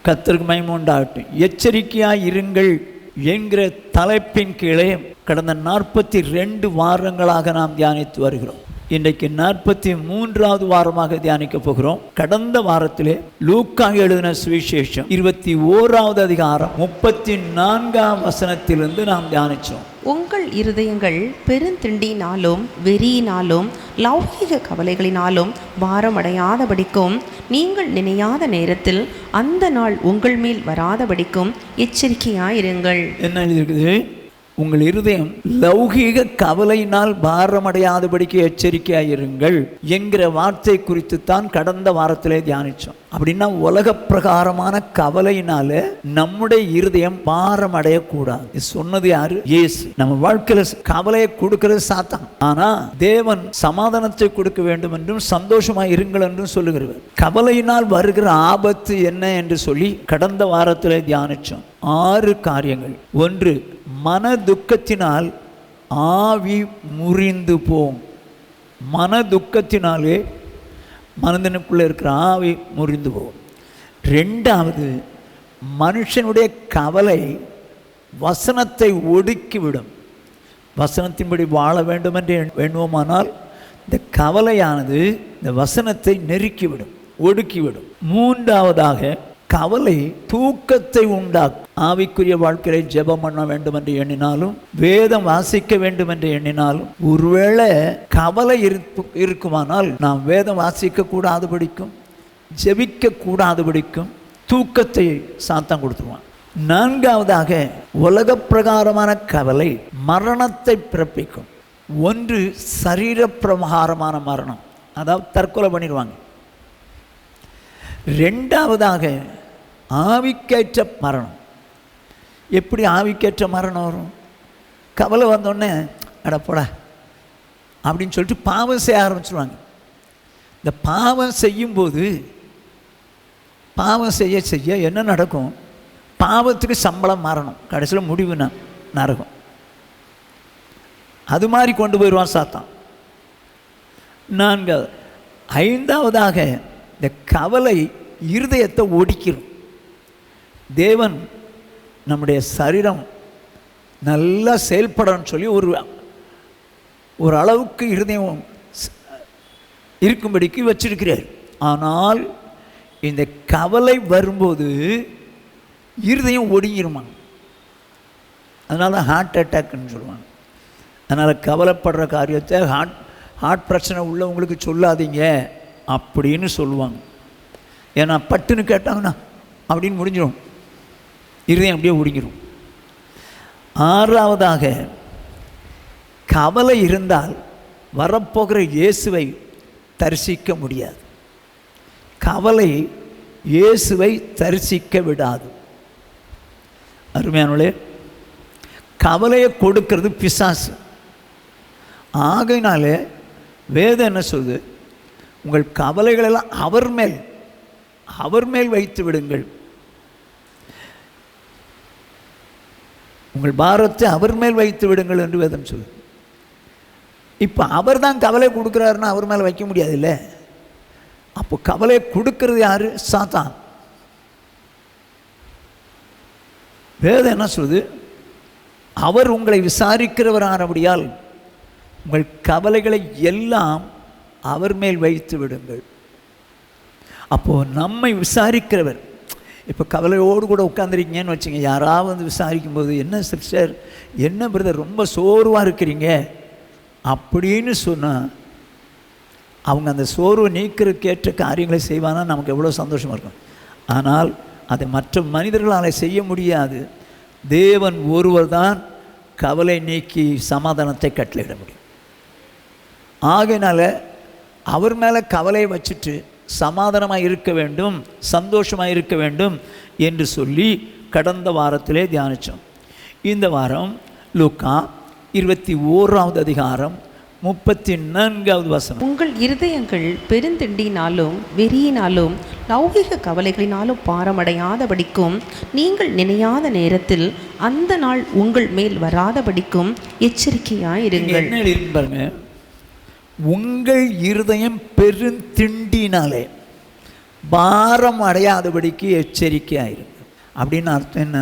கர்த்தருக்கு மகிமை உண்டாகட்டும். எச்சரிக்கையாய் இருங்கள் என்கிற தலைப்பின் கீழே கடந்த 42 வாரங்களாக நாம் தியானித்து வருகிறோம். இன்றைக்கு 43வது வாரமாக தியானிக்க போகிறோம். கடந்த வாரத்திலே லூக்கா எழுதின சுவிசேஷம் 21வது அதிகாரம் 34ஆம் வசனத்திலிருந்து நாம் தியானித்தோம். உங்கள் இருதயங்கள் பெருந்திண்டினாலும் வெறியினாலும் லௌகிக கவலைகளினாலும் பாரமடையாதபடிக்கும் நீங்கள் நினையாத நேரத்தில் அந்த நாள் உங்கள் மேல் வராதபடிக்கும் எச்சரிக்கையாயிருங்கள். என்ன இருக்குது? உங்கள் இருதயம் லௌகீக கவலையினால் பாரமடையாதபடிக்கு எச்சரிக்கையாயிருங்கள் என்கிற வார்த்தை குறித்து தான் கடந்த வாரத்திலே தியானித்தோம். அப்படின்னா உலக பிரகாரமான கவலையினால நம்முடைய இருதயம் பாரம் அடையக்கூடாது. சொன்னது யாரு? இயேசு. நம்ம வாழ்க்கையில கவலையை கொடுக்கிறது சாத்தான். ஆனா தேவன் சமாதானத்தை கொடுக்க வேண்டும் என்றும் சந்தோஷமாய் இருங்கள் என்றும் சொல்லுகிறவர். கவலையினால் வருகிற ஆபத்து என்ன என்று சொல்லி கடந்த வாரத்திலே தியானித்தோம். 6 காரியங்கள். 1, மன துக்கத்தினால் ஆவி முறிந்து போம். மன துக்கத்தினாலே மனிதனுக்குள்ளே இருக்கிற ஆவி முறிந்து போகும். 2வது, மனுஷனுடைய கவலை வசனத்தை ஒடுக்கிவிடும். வசனத்தின்படி வாழ வேண்டும் என்று எண்ணுவோமானால் இந்த கவலையானது இந்த வசனத்தை நெருக்கிவிடும், ஒடுக்கிவிடும். 3வதாக, கவலை தூக்கத்தை உண்டாக்கும். ஆவிக்குரிய வாழ்க்கையை ஜெபம் பண்ண வேண்டும் என்று எண்ணினாலும், வேதம் வாசிக்க வேண்டும் என்று எண்ணினாலும், ஒருவேளை கவலை இருக்குமானால் நாம் வேதம் வாசிக்க கூடாது படிக்கும், ஜெபிக்க கூடாது படிக்கும், தூக்கத்தை சாத்தான் கொடுத்துருவான். 4வதாக, உலக பிரகாரமான கவலை மரணத்தை பிறப்பிக்கும். 1, சரீர பிரகாரமான மரணம், அதாவது தற்கொலை பண்ணிடுவாங்க. 2வதாக, ஆவிக்கேற்ற மரணம். எப்படி ஆவிக்கேற்ற மரணம் வரும்? கவலை வந்தோடனே அடப்போடா அப்படின்னு சொல்லிட்டு பாவம் செய்ய ஆரம்பிச்சுருவாங்க. இந்த பாவம் செய்யும்போது பாவம் செய்ய செய்ய என்ன நடக்கும்? பாவத்துக்கு சம்பளம் மாறணும், கடைசியில் முடிவுனா நரகம். அது மாதிரி கொண்டு போயிடுவான் சாத்தான். 4வது. 5வதாக, இந்த கவலை இருதயத்தை ஒடுக்கிடும். தேவன் நம்முடைய சரீரம் நல்லா செயல்படணும்னு சொல்லி ஒரு அளவுக்கு இருதயம் இருக்கும்படிக்கு வச்சிருக்கிறார். ஆனால் இந்த கவலை வரும்போது இருதயம் ஒடுங்கிருமா. அதனால ஹார்ட் அட்டாக்னு சொல்லுவாங்க. அதனால் கவலைப்படுற காரியத்தை ஹார்ட் பிரச்சனை உள்ளவங்களுக்கு சொல்லாதீங்க அப்படின்னு சொல்லுவாங்க. ஏன்னா பட்டுன்னு கேட்டாங்கன்னா அப்படின்னு முடிஞ்சிடும், இருதயம் அப்படியே ஒடுங்கிடும். 6வதாக, கவலை இருந்தால் வரப்போகிற இயேசுவை தரிசிக்க முடியாது. கவலை இயேசுவை தரிசிக்க விடாது. அருமையானவர்களே, கவலையை கொடுக்கிறது பிசாசு. ஆகையினாலே வேதம் என்ன சொல்லுது? உங்கள் கவலைகளெல்லாம் அவர் மேல் வைத்து விடுங்கள். உங்கள் பாரத்தை அவர் மேல் வைத்து விடுங்கள் என்று வேதம் சொல்லு. இப்போ அவர் தான் கவலை கொடுக்குறாருன்னா அவர் மேலே வைக்க முடியாது இல்லை. அப்போ கவலையை கொடுக்கறது யாரு? சாத்தான். வேதம் என்ன சொல்லுது? அவர் உங்களை விசாரிக்கிறவரானபடியால் உங்கள் கவலைகளை எல்லாம் அவர் மேல் வைத்து விடுங்கள். அப்போது நம்மை விசாரிக்கிறவர். இப்போ கவலையோடு கூட உட்காந்துருக்கீங்கன்னு வச்சுங்க, யாராவது வந்து விசாரிக்கும்போது, என்ன சிஸ்டர், என்ன பிரதர், ரொம்ப சோர்வாக இருக்கிறீங்க அப்படின்னு சொன்னால் அவங்க அந்த சோர்வை நீக்கிறதுக்கேற்ற காரியங்களை செய்வானா நமக்கு எவ்வளோ சந்தோஷமாக இருக்கும். ஆனால் அதை மற்ற மனிதர்களால் செய்ய முடியாது. தேவன் ஒருவர் தான் கவலை நீக்கி சமாதானத்தை கட்டளையிட முடியும். ஆகையினால அவர் மேலே கவலையை வச்சுட்டு சமாதானமாக இருக்க வேண்டும், சந்தோஷமாக இருக்க வேண்டும் என்று சொல்லி கடந்த வாரத்திலே தியானித்தோம். இந்த வாரம் லூக்கா 21வது அதிகாரம் 34வது வசனம். உங்கள் இருதயங்கள் பெருந்திண்டினாலும் வெறியினாலும் லௌகிக கவலைகளினாலும் பாரமடையாதபடிக்கும் நீங்கள் நினையாத நேரத்தில் அந்த நாள் உங்கள் மேல் வராதபடிக்கும் எச்சரிக்கையாயிருங்கள். என்ன எழுதி பாருங்க? உங்கள் இருதயம் பெருந்திண்டினாலே, பாரம் அடையாதபடிக்கு எச்சரிக்கையாயிருங்க. அப்படின்னு அர்த்தம் என்ன?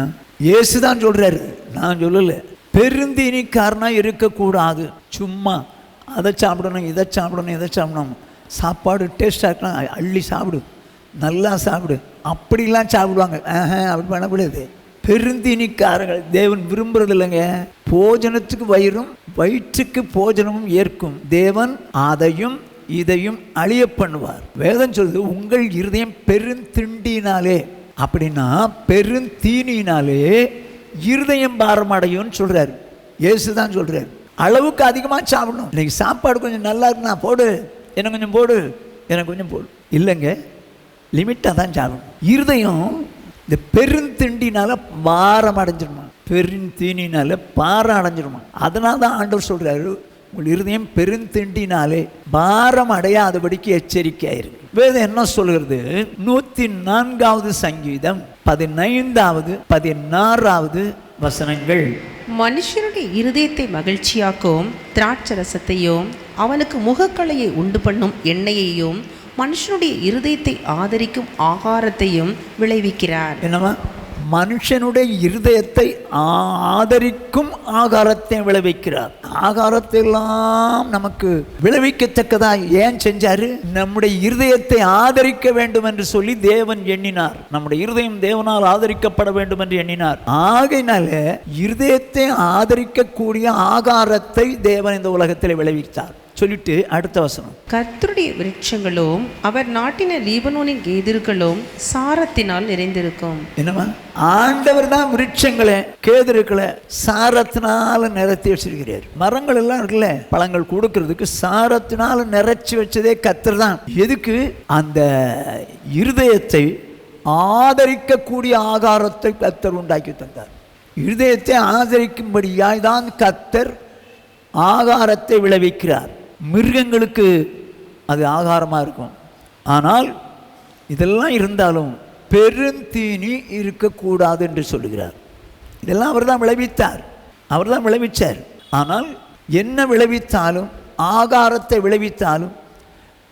இயேசு தான் சொல்றாரு, நான் சொல்லலை. பெருந்தீனிக்காரனாக இருக்கக்கூடாது. சும்மா அதை சாப்பிடணும், இதை சாப்பிடணும், இதை சாப்பிடணும், சாப்பாடு டேஸ்டாக இருக்கலாம், அள்ளி சாப்பிடு, நல்லா சாப்பிடு, அப்படிலாம் சாப்பிடுவாங்க. அப்படி பண்ணக்கூடாது. பெருந்தீனிக்காரர்கள் தேவன் விரும்புறது இல்லைங்க. போஜனத்துக்கு வயிறும் வயிற்றுக்கு போஜனமும் ஏற்கும் தேவன் அதையும் இதையும் அழிய பண்ணுவார். வேதம் சொல்லுது, உங்கள் இருதயம் பெருந்திண்டினாலே, அப்படின்னா பெருந்தீனினாலே இருதயம் பாரம் அடையும்னு சொல்றாரு. இயேசு தான் சொல்றாரு. அளவுக்கு அதிகமாக சாப்பிடணும். இன்னைக்கு சாப்பாடு கொஞ்சம் நல்லா இருக்குண்ணா, போடு, எனக்கு கொஞ்சம் போடு, எனக்கு கொஞ்சம் போடு, இல்லைங்க, லிமிட்டாக தான் சாப்பிடணும். இருதயம் இந்த பெருந்திண்டினால பாரம் அடைஞ்சிருமா, பெருந்தீனினால பாரம் அடைஞ்சிருமா. அதனால தான் ஆண்டவர் சொல்றாரு, உங்கள் இருதயம் பெருந்திண்டினாலே பாரம் அடையாதபடிக்கு எச்சரிக்கையாயிருக்கு. வேதம் என்ன சொல்கிறது? 104வது சங்கீதம் 15வது 16வது வசனங்கள். மனுஷனுடைய இருதயத்தை மகிழ்ச்சியாக்கும் திராட்சரசத்தையும் அவனுக்கு முகக்களையை உண்டு பண்ணும் எண்ணெயையும் மனுஷனுடைய இருதயத்தை ஆதரிக்கும் ஆகாரத்தையும் விளைவிக்கிறார். என்னவா? மனுஷனுடைய இருதயத்தை ஆதரிக்கும் ஆகாரத்தை விளைவிக்கிறார். ஆகாரத்தை எல்லாம் நமக்கு விளைவிக்கத்தக்கதா ஏன் செஞ்சாரு? நம்முடைய இருதயத்தை ஆதரிக்க வேண்டும் என்று சொல்லி தேவன் எண்ணினார். நம்முடைய இருதயம் தேவனால் ஆதரிக்கப்பட வேண்டும் என்று எண்ணினார். ஆகையினால இருதயத்தை ஆதரிக்கக்கூடிய ஆகாரத்தை தேவன் இந்த உலகத்தில் விளைவித்தார். சொல்லிட்டு அடுத்த வசனம், கர்த்தருடைய விருட்சங்களும் அவர் நாட்டின லீபனோனின் கேதுருக்களும் சாரத்தினால் நிறைந்திருக்கும். என்னவா? ஆண்டவர் தான் விருட்சங்களை கேதுருக்களை சாரத்தினால நிறைச்சி வச்சிருக்கிறார். மரங்கள் எல்லாம் இருக்குல்ல, பழங்கள் கொடுக்கறதுக்கு சாரத்தினால நிறைச்சி வச்சதே கர்த்தர் தான். எதுக்கு? அந்த இருதயத்தை ஆதரிக்கக்கூடிய ஆகாரத்தை கர்த்தர் உண்டாக்கி தந்தார். இருதயத்தை ஆதரிக்கும்படியாய் தான் கர்த்தர் ஆகாரத்தை விளைவிக்கிறார். மிருகங்களுக்கு அது ஆகாரமாக இருக்கும். ஆனால் இதெல்லாம் இருந்தாலும் பெருந்தீனி இருக்கக்கூடாது என்று சொல்லுகிறார். இதெல்லாம் அவர் தான் விளைவித்தார், அவர் தான் விளைவித்தார். ஆனால் என்ன விளைவித்தாலும், ஆகாரத்தை விளைவித்தாலும்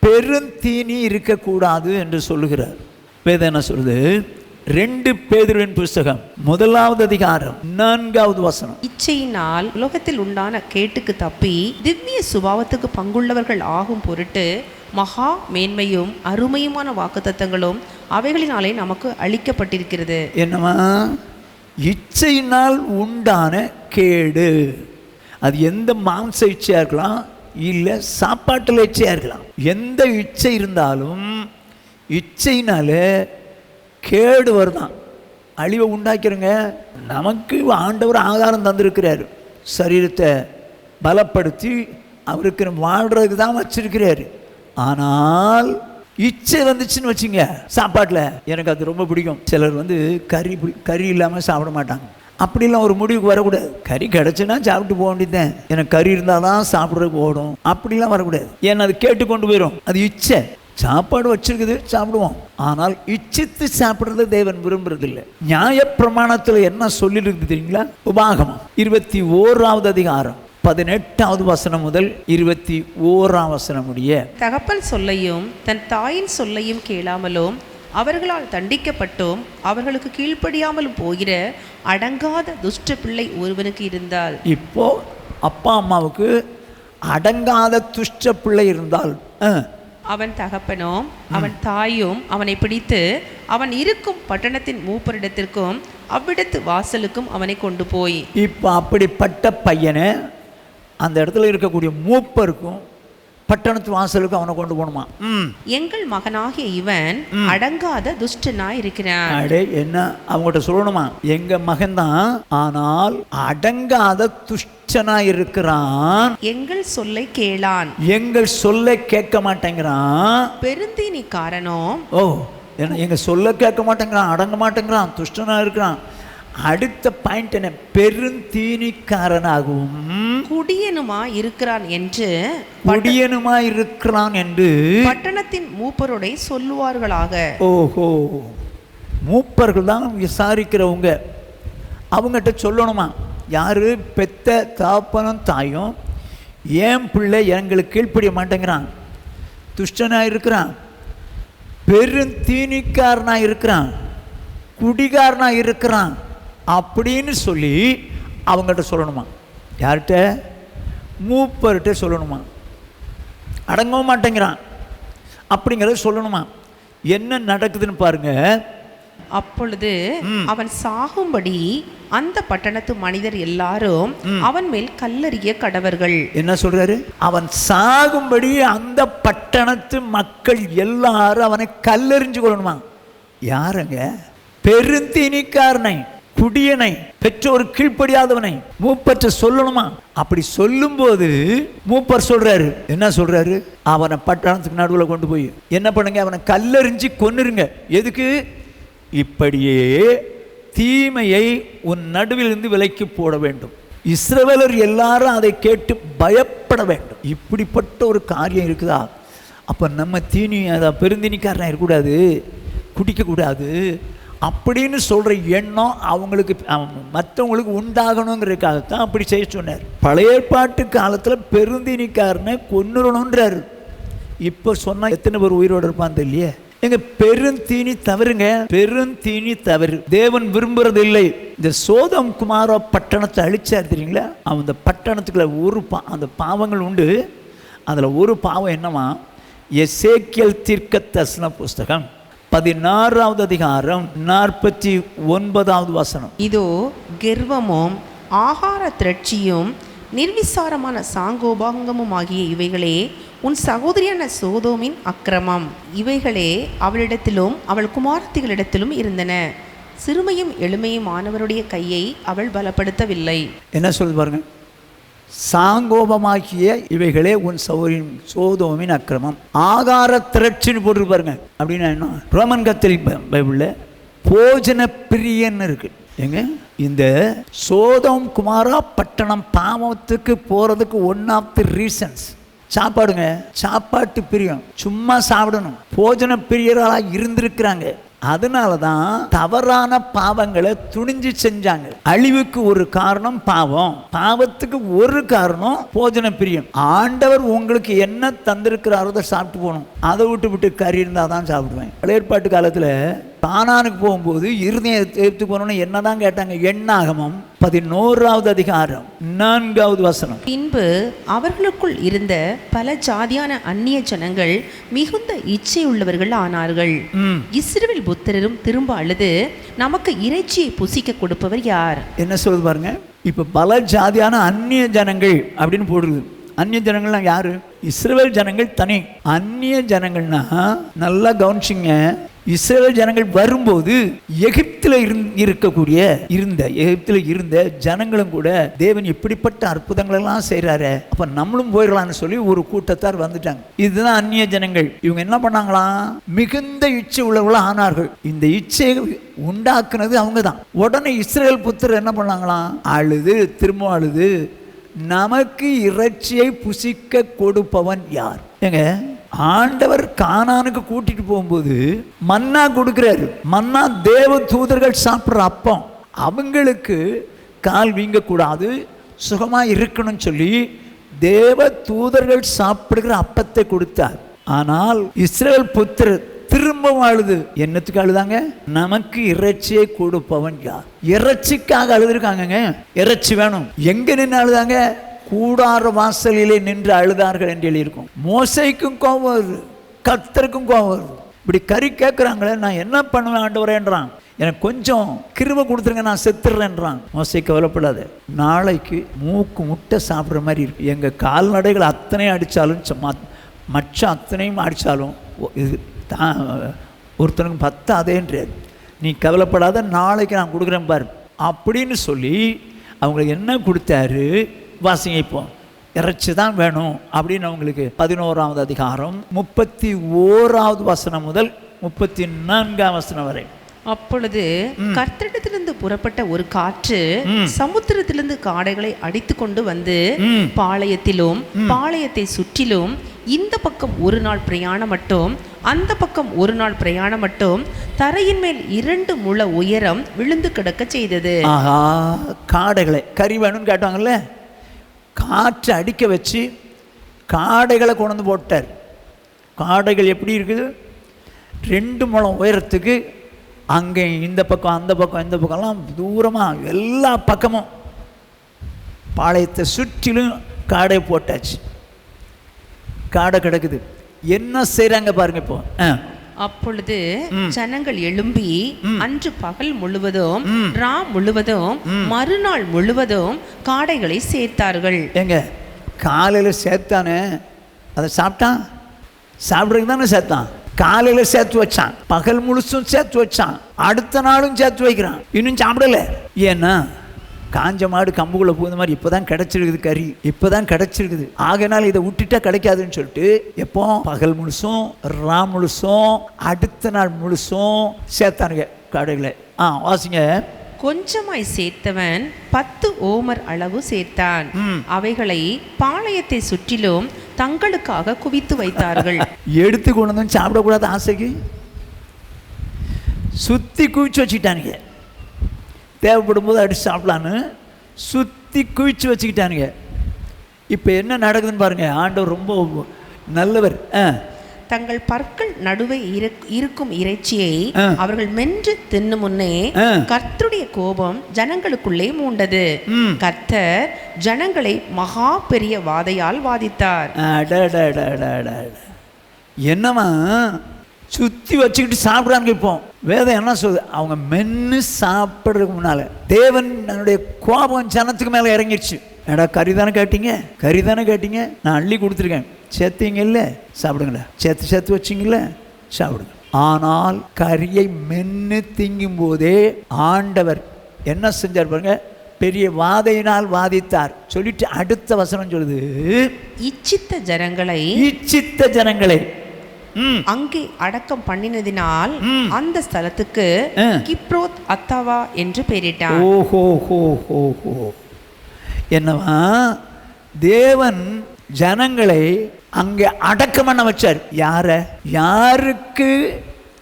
பெருந்தீனி இருக்கக்கூடாது என்று சொல்லுகிறார். வேதம் என்ன சொல்லுது? 2 பேதுருவின் புஸ்தகம் 1வது அதிகாரம் 4வது வசனம். இச்சையினால் உலகத்தில் உண்டான கேட்டுக்கு தப்பி திவ்ய சுபாவத்துக்கு பங்குள்ளவர்கள் ஆகும் பொருட்டு மகா மேன்மையும் அருமையுமான வாக்குத்தத்தங்களும் அவைகளினாலே நமக்கு அளிக்கப்பட்டிருக்கிறது. என்னவா? இச்சையினால் உண்டான கேடு. அது எந்த மாம்ச இச்சையாக இருக்கலாம், இல்லை சாப்பாட்டில் இச்சையாக இருக்கலாம். எந்த இச்சை இருந்தாலும் இச்சையினால கேடு வருதான், அழிவை உண்டாக்கிறங்க. நமக்கு ஆண்டவர் ஆகாரம் தந்திருக்கிறார், சரீரத்தை பலப்படுத்தி அவருக்கு வாழ்றதுக்கு தான் வச்சிருக்கிறாரு. ஆனால் இச்சை வந்துச்சுன்னு வச்சுங்க, சாப்பாட்டில் எனக்கு அது ரொம்ப பிடிக்கும். சிலர் கறி இல்லாமல் சாப்பிட மாட்டாங்க. அப்படிலாம் ஒரு முடிவுக்கு வரக்கூடாது. கறி கிடச்சுன்னா சாப்பிட்டு போக வேண்டியதுதான். எனக்கு கறி இருந்தால் தான் சாப்பிட்றதுக்கு ஓடும், அப்படிலாம் வரக்கூடாது. ஏன்னா அது கேட்டு கொண்டு போயிடும். அது இச்சை. சாப்பாடு வச்சிருக்குது, சாப்பிடுவோம். ஆனால் இச்சித்து சாப்பிட்றது தேவன் விரும்புறதில்லை. நியாயப்பிரமாணத்தில் என்ன சொல்லியிருக்கு தெரியுங்களா? உபாகமம் 21வது அதிகாரம் 18வது வசனம் முதல் 21ஆம் வசனம் முடிய, தகப்பன் சொல்லையும் தன் தாயின் சொல்லையும் கேளாமலும் அவர்களால் தண்டிக்கப்பட்டும் அவர்களுக்கு கீழ்ப்படியாமலும் போகிற அடங்காத துஷ்ட பிள்ளை ஒருவனுக்கு இருந்தால். இப்போ அப்பா அம்மாவுக்கு அடங்காத துஷ்ட பிள்ளை இருந்தால் அவன் தகப்பனும் அவன் தாயும் அவனை பிடித்து அவன் இருக்கும் பட்டணத்தின் மூப்பரிடத்திற்கும் அவ்விடத்து வாசலுக்கும் அவனை கொண்டு போய். இப்போ அப்படிப்பட்ட பையனை அந்த இடத்துல இருக்கக்கூடிய மூப்பருக்கும் பட்டணத்து வாசலுக்கும் அவனை கொண்டு போகணுமா? எங்கள் மகனாகிய இவன் அடங்காத துஷ்டனாய் இருக்கிறான். அடே, என்ன அவங்ககிட்ட சொல்லணுமா? எங்க மகன்தான், ஆனால் அடங்காத துஷ்டனாய் இருக்கிறான். எங்கள் சொல்லை கேளான். எங்கள் சொல்லை கேட்க மாட்டேங்கிறான். பெருந்தீனி காரணம். எங்க சொல்ல கேட்க மாட்டேங்கிறான், அடங்க மாட்டேங்கிறான், துஷ்டனா இருக்கிறான். அடுத்த பாயிண்ட் என்ன? பெருந்தீனிக்காரனாகவும் குடியனுமா இருக்கிறான் என்று பட்டணத்தின் மூப்பரோட சொல்லுவார்களாக. ஓஹோ, மூப்பர்கள் தான் விசாரிக்கிறவங்க. அவங்ககிட்ட சொல்லணுமா? யாரு? பெத்த தாப்பனும் தாயும், என் பிள்ளை எங்களுக்கு கீழ்ப்படிய மாட்டேங்கிறான், துஷ்டனாக இருக்கிறான், பெருந்தீனிக்காரனா இருக்கிறான், குடிகாரனா இருக்கிறான் அப்படின்னு சொல்லி அவங்கள்ட்ட சொல்லணுமா? யார்கிட்ட? மூப்பர்கிட்ட சொல்லணுமா? அடங்கவும் மாட்டேங்கிறான் அப்படிங்கிறத சொல்லணுமா? என்ன நடக்குதுன்னு பாருங்க. அப்பொழுது அவன் சாகும்படி அந்த பட்டணத்து மனிதர் எல்லாரும் அவன் மேல் கல்லெறிய கடவர்கள். என்ன சொல்றாரு? அவன் சாகும்படி அந்த பட்டணத்து மக்கள் எல்லாரும் அவனை கல்லெறிஞ்சு கொள்ளணுமா? யாருங்க? பெருந்தீனிக்காரனை, குடியனை, பெற்றோர் கீழ்ப்படியாதவனை மூப்பற்ற சொல்லணுமா? அப்படி சொல்லும்போது மூப்பர் சொல்றாரு, என்ன சொல்றாரு? அவனை பட்டணத்துக்கு நடுவில் கொண்டு போய் என்ன பண்ணுங்க? அவனை கல்லெறிஞ்சு கொன்னுருங்க. எதுக்கு? இப்படியே தீமையை உன் நடுவில் இருந்து விலக்கி போட வேண்டும். இஸ்ரவேலர் எல்லாரும் அதை கேட்டு பயப்பட வேண்டும். இப்படிப்பட்ட ஒரு காரியம் இருக்குதா? அப்போ நம்ம பெருந்தீனிக்காரனா இருக்கக்கூடாது, குடிக்கக்கூடாது அப்படின்னு சொல்கிற எண்ணம் அவங்களுக்கு, மற்றவங்களுக்கு உண்டாகணுங்கிறதுக்காகத்தான் அப்படி செய்ய சொன்னார். பழைய ஏற்பாட்டு காலத்தில் பெருந்தீனிக்காரனை கொன்னுறணுன்றார். இப்போ சொன்னால் எத்தனை பேர் உயிரோடு இருப்பான் தெரியலையே. எங்க பெருந்தீனி தவறுங்க, பெருந்தீனி தவறு. தேவன் விரும்புறது இல்லை. இந்த சோதம் குமார பட்டணத்தை அழிச்சார் தெரியுங்களா? அந்த பட்டணத்துக்குள்ள ஒரு அந்த பாவங்கள் உண்டு. அதில் ஒரு பாவம் என்னவா? எசேக்கியேல் தீர்க்கதரிசன புஸ்தகம் 16வது அதிகாரம் 49வது வசனம். இதோ கர்வமும் ஆகார திரட்சியும் நிர்விசாரமான சாங்கோபாங்கமும் ஆகிய இவைகளே உன் சகோதரியான சோதோமின் அக்கிரமம். இவைகளே அவளிடத்திலும் அவள் குமாரத்திகளிடத்திலும் இருந்தன. சிறுமையும் எளிமையும் ஆனவருடைய கையை அவள் பலப்படுத்தவில்லை. என்ன சொல்லுது பாருங்க? சாங்கோபமாகிய இவைகளே உன் சகோதரின் சோதோமின் அக்கிரமம். ஆகார திரட்சின்னு போட்டு பாருங்க. அப்படின்னா என்ன? ரோமன் கத்தோலிக் பைபிள்ல போஜன பிரியன்னு இருக்கு. எங்க இந்த சோதம் குமாரா பட்டணம் பாவத்துக்கு போறதுக்கு ஒன் ஆஃப் தி ரீசன்ஸ் சாப்பாடுங்க. சாப்பாட்டு பிரியம், சும்மா சாப்பிடணும், போஜன பிரியர்களாக இருந்திருக்கிறாங்க. அதனால தான் தவறான பாவங்களை துணிஞ்சு செஞ்சாங்க. அழிவுக்கு ஒரு காரணம் பாவம், பாவத்துக்கு ஒரு காரணம் போஜன பிரியம். ஆண்டவர் உங்களுக்கு என்ன தந்திருக்கிறாரோ அதை சாப்பிட்டு போகணும். அதை விட்டு கறி இருந்தால் தான் சாப்பிடுவேன். பழைய ஏற்பாட்டு காலத்தில் கானானுக்கு போகும்போது இருதயம் எடுத்து போனோன்னு என்னதான் கேட்டாங்க? எண்ணாகமம் 11வது அதிகாரம் 4வது வசனம். பின்பு அவர்களுக்குள் இருந்த பல ஜாதியான அந்நிய ஜனங்கள் மிகுந்த இச்சை உள்ளவர்கள் ஆனார்கள். இஸ்ரவேல் புத்திரரும் திரும்ப அழுது, நமக்கு இறைச்சியை புசிக்க கொடுப்பவர் யார்? என்ன சொல்லுது பாருங்க. இப்ப பல ஜாதியான அந்நிய ஜனங்கள் அப்படின்னு போடுறது. அந்நிய ஜனங்கள்லாம் யாரு? இஸ்ரவேல் ஜனங்கள் தனி. அந்நிய ஜனங்கள்னா நல்லா கவனிச்சிங்க. இஸ்ரவேல் ஜனங்கள் வரும்போது எகிப்தில் இருந்த ஜனங்களும் கூட தேவன் இப்படிப்பட்ட அற்புதங்கள் எல்லாம் செய்யறாரு, அப்ப நம்மளும் போயிடலாம்னு சொல்லி ஒரு கூட்டத்தார் வந்துட்டாங்க. இதுதான் அந்நிய ஜனங்கள். இவங்க என்ன பண்ணாங்களாம்? மிகுந்த இச்சை உள்ளவர்களா ஆனார்கள். இந்த இச்சை உண்டாக்குனது அவங்க தான். உடனே இஸ்ரவேல் புத்திரர் என்ன பண்ணாங்களாம்? அழுது, திரும்ப அழுது, நமக்கு இறைச்சியை புசிக்க கொடுப்பவன் யார்? ஏங்க, ஆண்டவர் கானானுக்கு கூட்டிட்டு போகும்போது மன்னா கொடுக்கிறாரு. மன்னா தேவ தூதர்கள் சாப்பிட்ற அப்பம். அவங்களுக்கு கால் வீங்க கூடாது, சுகமா இருக்கணும்னு சொல்லி தேவ தூதர்கள் சாப்பிடுகிற அப்பத்தை கொடுத்தார். ஆனால் இஸ்ரவேல் புத்திரர் திரும்பவும் அழுது, என்னத்துக்கு அழுதாங்க? நமக்கு இறைச்சியை கொடுப்பவன் யார்? இறைச்சிக்காக அழுதுருக்காங்க. இறைச்சி வேணும். எங்க நின்று அழுதாங்க? கூடார வாசலிலே நின்று அழுதார்கள் என்று எழுதியிருக்கும். மோசைக்கும் கோபம் வருது, கர்த்தருக்கும் கோபம் வருது. இப்படி கறி கேட்குறாங்களே, நான் என்ன பண்ணுவேன் ஆண்டவரேன்றான். எனக்கு கொஞ்சம் கிருபை கொடுத்துருங்க, நான் செத்துடுறேன்றான். மோசை கவலைப்படாது, நாளைக்கு மூக்கு முட்டை சாப்பிட்ற மாதிரி இருக்கு. எங்கள் கால்நடைகள் அத்தனை அடித்தாலும் மற்ற அத்தனையும் அடித்தாலும் இது ஒருத்தனுக்கு பத்தாதேன்றார். நீ கவலைப்படாத, நாளைக்கு நான் கொடுக்குறேன் பாரு அப்படின்னு சொல்லி அவங்களுக்கு என்ன கொடுத்தாரு? வாசிங்க. இப்போ இறைச்சி தான் வேணும் அப்படின்னு அவங்களுக்கு 11வது அதிகாரம் 31வது வசனம் முதல் 34ஆம் வசனம் வரை. அப்பொழுது கர்த்தரிடத்திலிருந்து புறப்பட்ட ஒரு காற்று சமுத்திரத்திலிருந்து காடைகளை அடித்து கொண்டு வந்து பாளையத்திலும் பாளையத்தை சுற்றிலும் இந்த பக்கம் ஒரு நாள் பிரயாணம் மட்டும், அந்த பக்கம் ஒரு நாள் பிரயாணம் மட்டும் தரையின் மேல் 2 முழ உயரம் விழுந்து கிடக்க செய்தது. ஆஹா, காடைகளை கறி வேணும்னு கேட்டாங்கல்ல, காற்று அடிக்க வச்சு காடைகளை கொண்டு போட்டார். காடைகள் எப்படி இருக்குது? 2 முழம் உயரத்துக்கு அங்கே இந்த பக்கம் அந்த பக்கம் இந்த பக்கம்லாம் தூரமாக எல்லா பக்கமும் பாளையத்தை சுற்றிலும் காடை போட்டாச்சு. காடை கிடக்குது. என்ன செய்கிறாங்க பாருங்க இப்போ. அப்பொழுது ஜனங்கள் எழும்பி அன்று பகல் முழுவதும் ரா முழுவதும் மறுநாள் முழுவதும் காடைகளை சேர்த்தார்கள். எங்க காலையில் சேர்த்தானே, அதை சாப்பிட்டான், சாப்பிட்றதுக்கு தானே சேர்த்தான். காலையில் சேர்த்து வச்சான், பகல் முழுசும் சேர்த்து வச்சான், அடுத்த நாளும் சேர்த்து வைக்கிறான், இன்னும் சாப்பிடல. ஏன்னா காஞ்ச மாடு கம்புக்குள்ளே போகுது மாதிரி இப்போ தான் கிடச்சிருக்குது, கறி இப்போ தான் கிடச்சிருக்குது, ஆகையினால் இதை விட்டுட்டா கிடைக்காதுன்னு சொல்லிட்டு எப்போ பகல் முழுசும் ரா முழுசும் அடுத்த நாள் முழுசும் சேர்த்தானுங்க காடைகளை. வாசிங்க. கொஞ்சமாய் சேர்த்தவன் 10 ஓமர் அளவு சேர்த்தான். அவைகளை பாளையத்தை சுற்றிலும் தங்களுக்காக குவித்து வைத்தார்கள். எடுத்து கொண்டு வந்து சாப்பிடக்கூடாது ஆசைக்கு சுற்றி குவிச்சு வச்சுக்கிட்டானுங்க. தேவைப்படும் போது அடிச்சு சாப்பிடலான்னு சுற்றி குவிச்சு வச்சுக்கிட்டானுங்க. இப்போ என்ன நடக்குதுன்னு பாருங்க. ஆண்டவர் ரொம்ப நல்லவர். தங்கள் பற்கள் நடுவே இருக்கும் இறைச்சியை அவர்கள் மென்று தின்னு முன்னே கர்த்தருடைய கோபம் ஜனங்களுக்குள்ளே மூண்டது. கர்த்தர் ஜனங்களை மகா பெரிய வாதையால் வாதித்தார். என்னமா சுற்றி வச்சுக்கிட்டு சாப்பிட்றாங்க. இப்போ வேதம் என்ன சொல்லுது? அவங்க மென்று சாப்பிட்றதுக்கு முன்னால் தேவன் தன்னுடைய கோபம் ஜனத்துக்கு மேலே இறங்கிடுச்சு. ஏடா கறி தானே கேட்டீங்க, கறி தானே கேட்டீங்க, நான் அள்ளி கொடுத்துருக்கேன், சேர்த்தீங்கல்ல, சாப்பிடுங்கள, சேர்த்து வச்சிங்கல்ல, சாப்பிடுங்க. ஆனால் கறியை மென்று திங்கும் போதே ஆண்டவர் என்ன செஞ்சார் பாருங்க, பெரிய வாதையினால் வாதித்தார் சொல்லிட்டு அடுத்த வசனம் சொல்லுது, இச்சித்த ஜனங்களை அங்கே அடக்கம் பண்ணினதினால் அந்த ஸ்தலத்துக்கு கிப்ரோத் அத்தாவா என்று பெயரிட்டார். ஓஹோ ஹோ ஹோ ஹோ. என்னவா, தேவன் ஜனங்களை அங்கே அடக்கம் பண்ண வச்சார். யாருக்கு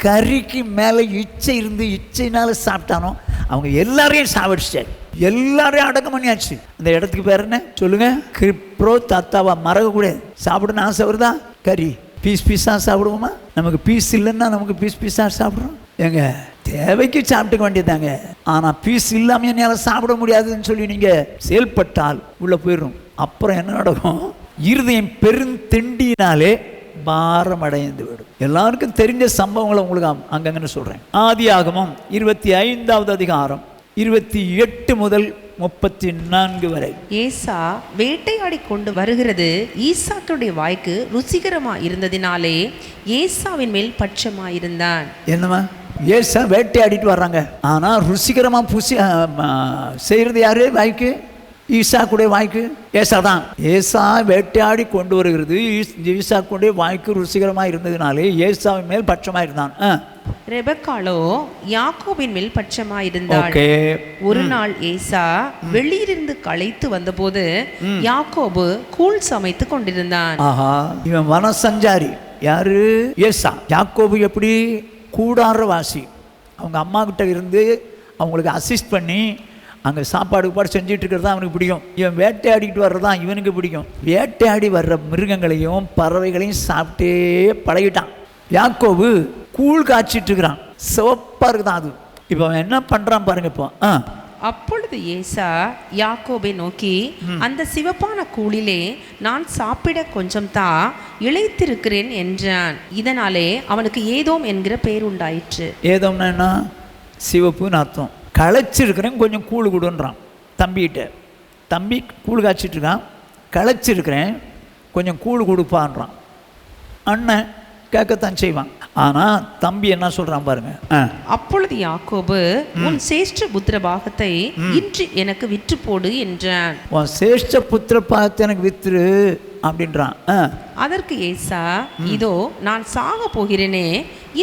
கறிக்கு மேலே இச்சை இருந்து இச்சைனால சாப்பிட்டானோ அவங்க எல்லாரையும் சாப்பிடுச்சார். எல்லாரையும் அடக்கம் பண்ணியாச்சு. அந்த இடத்துக்கு பேர் என்ன சொல்லுங்க? கிப்ரோத் அத்தாவா. மறக்கக்கூடாது. சாப்பிடணும்னு ஆசை வருதா? கறி பீஸாக சாப்பிடுவோமா? நமக்கு பீஸ் இல்லைன்னா நமக்கு பீஸாக சாப்பிட்றோம். ஏங்க தேவைக்கு சாப்பிட்டுக்க வேண்டியதாங்க. ஆனால் பீஸ் இல்லாமல் என்னால் சாப்பிட முடியாதுன்னு சொல்லி நீங்கள் செயல்பட்டால் உள்ளே போயிடும். அப்புறம் என்ன நடக்கும்? இருதயம் பெருந்திண்டினாலே பாரம் அடைந்து விடும். எல்லாருக்கும் தெரிஞ்ச சம்பவங்களை உங்களுக்கு அங்கங்கன்னு சொல்கிறேன். ஆதியாகமம் 25வது அதிகாரம் 28 முதல் 34 வரை. ஏசா வேட்டையாடி கொண்டு வருகிறது ஈசாக்குடைய வாய்க்கு ருசிகரமா இருந்ததினாலே ஏசாவின் மேல் பட்சமா இருந்தான். என்னமா, ஏசா வேட்டையாடிட்டு வர்றாங்க, ஆனால் ருசிகரமாக செய்கிறது யாரு வாய்க்கு? ஈசாக்குடைய வாய்க்கு ஏசா தான். ஏசா வேட்டையாடி கொண்டு வருகிறது ஈசாக்குடைய வாய்க்கு ருசிகரமாக இருந்ததுனாலே ஏசாவின் மேல் பட்சமாக இருந்தான். ரெபெக்காளோ யாக்கோபின் மேல் பட்சமா இருந்தாள். ஒரு நாள் ஏசா வெளியிலிருந்து களைத்து வந்தபோது யாக்கோபு கூழ் சமைத்து கொண்டிருந்தான். இவன் வனசஞ்சாரி. யாரு? ஏசா. யாக்கோபு எப்படி? கூடாரவாசி. அவங்க அம்மா கிட்ட இருந்து அவங்களுக்கு அசிஸ்ட் பண்ணி அங்கே சாப்பாடு செஞ்சுட்டு இருக்கிறது தான் அவனுக்கு பிடிக்கும். இவன் வேட்டையாடிக்கிட்டு வர்றது தான் இவனுக்கு பிடிக்கும். வேட்டையாடி வர்ற மிருகங்களையும் பறவைகளையும் சாப்பிட்டே பழகிட்டான். யாக்கோபு கூழ் காய்ச்சிட்டு இருக்கிறான். சிவப்பாக இருக்குதான் அது. இப்போ அவன் என்ன பண்ணுறான் பாருங்க. இப்போ அப்பொழுது ஏசா யாக்கோபை நோக்கி, அந்த சிவப்பான கூழிலே நான் சாப்பிட கொஞ்சம் தான், இளைத்திருக்கிறேன் என்றான். இதனாலே அவனுக்கு ஏதோம் என்கிற பெயர் உண்டாயிற்று. ஏதோம்னா என்ன? சிவப்புன்னு அர்த்தம். களைச்சிருக்கிறேன், கொஞ்சம் கூழ் கொடுன்றான் தம்பிகிட்ட. தம்பி கூழ் காய்ச்சிட்டு இருக்கான், களைச்சிருக்கிறேன், கொஞ்சம் கூழ் கொடுப்பான்றான். அண்ணன் கேட்கத்தான் செய்வான். ஆனால் தம்பி என்ன சொல்கிறான் பாருங்க. அப்பொழுது யாக்கோபு, உன் சேஷ்ட புத்திர பாகத்தை இன்று எனக்கு விற்று போடு என்றான். உன் சேஷ்ட புத்திர பாகத்தை எனக்கு வித்துரு அப்படின்றான். அதற்கு ஏசா, இதோ நான் சாக போகிறேனே,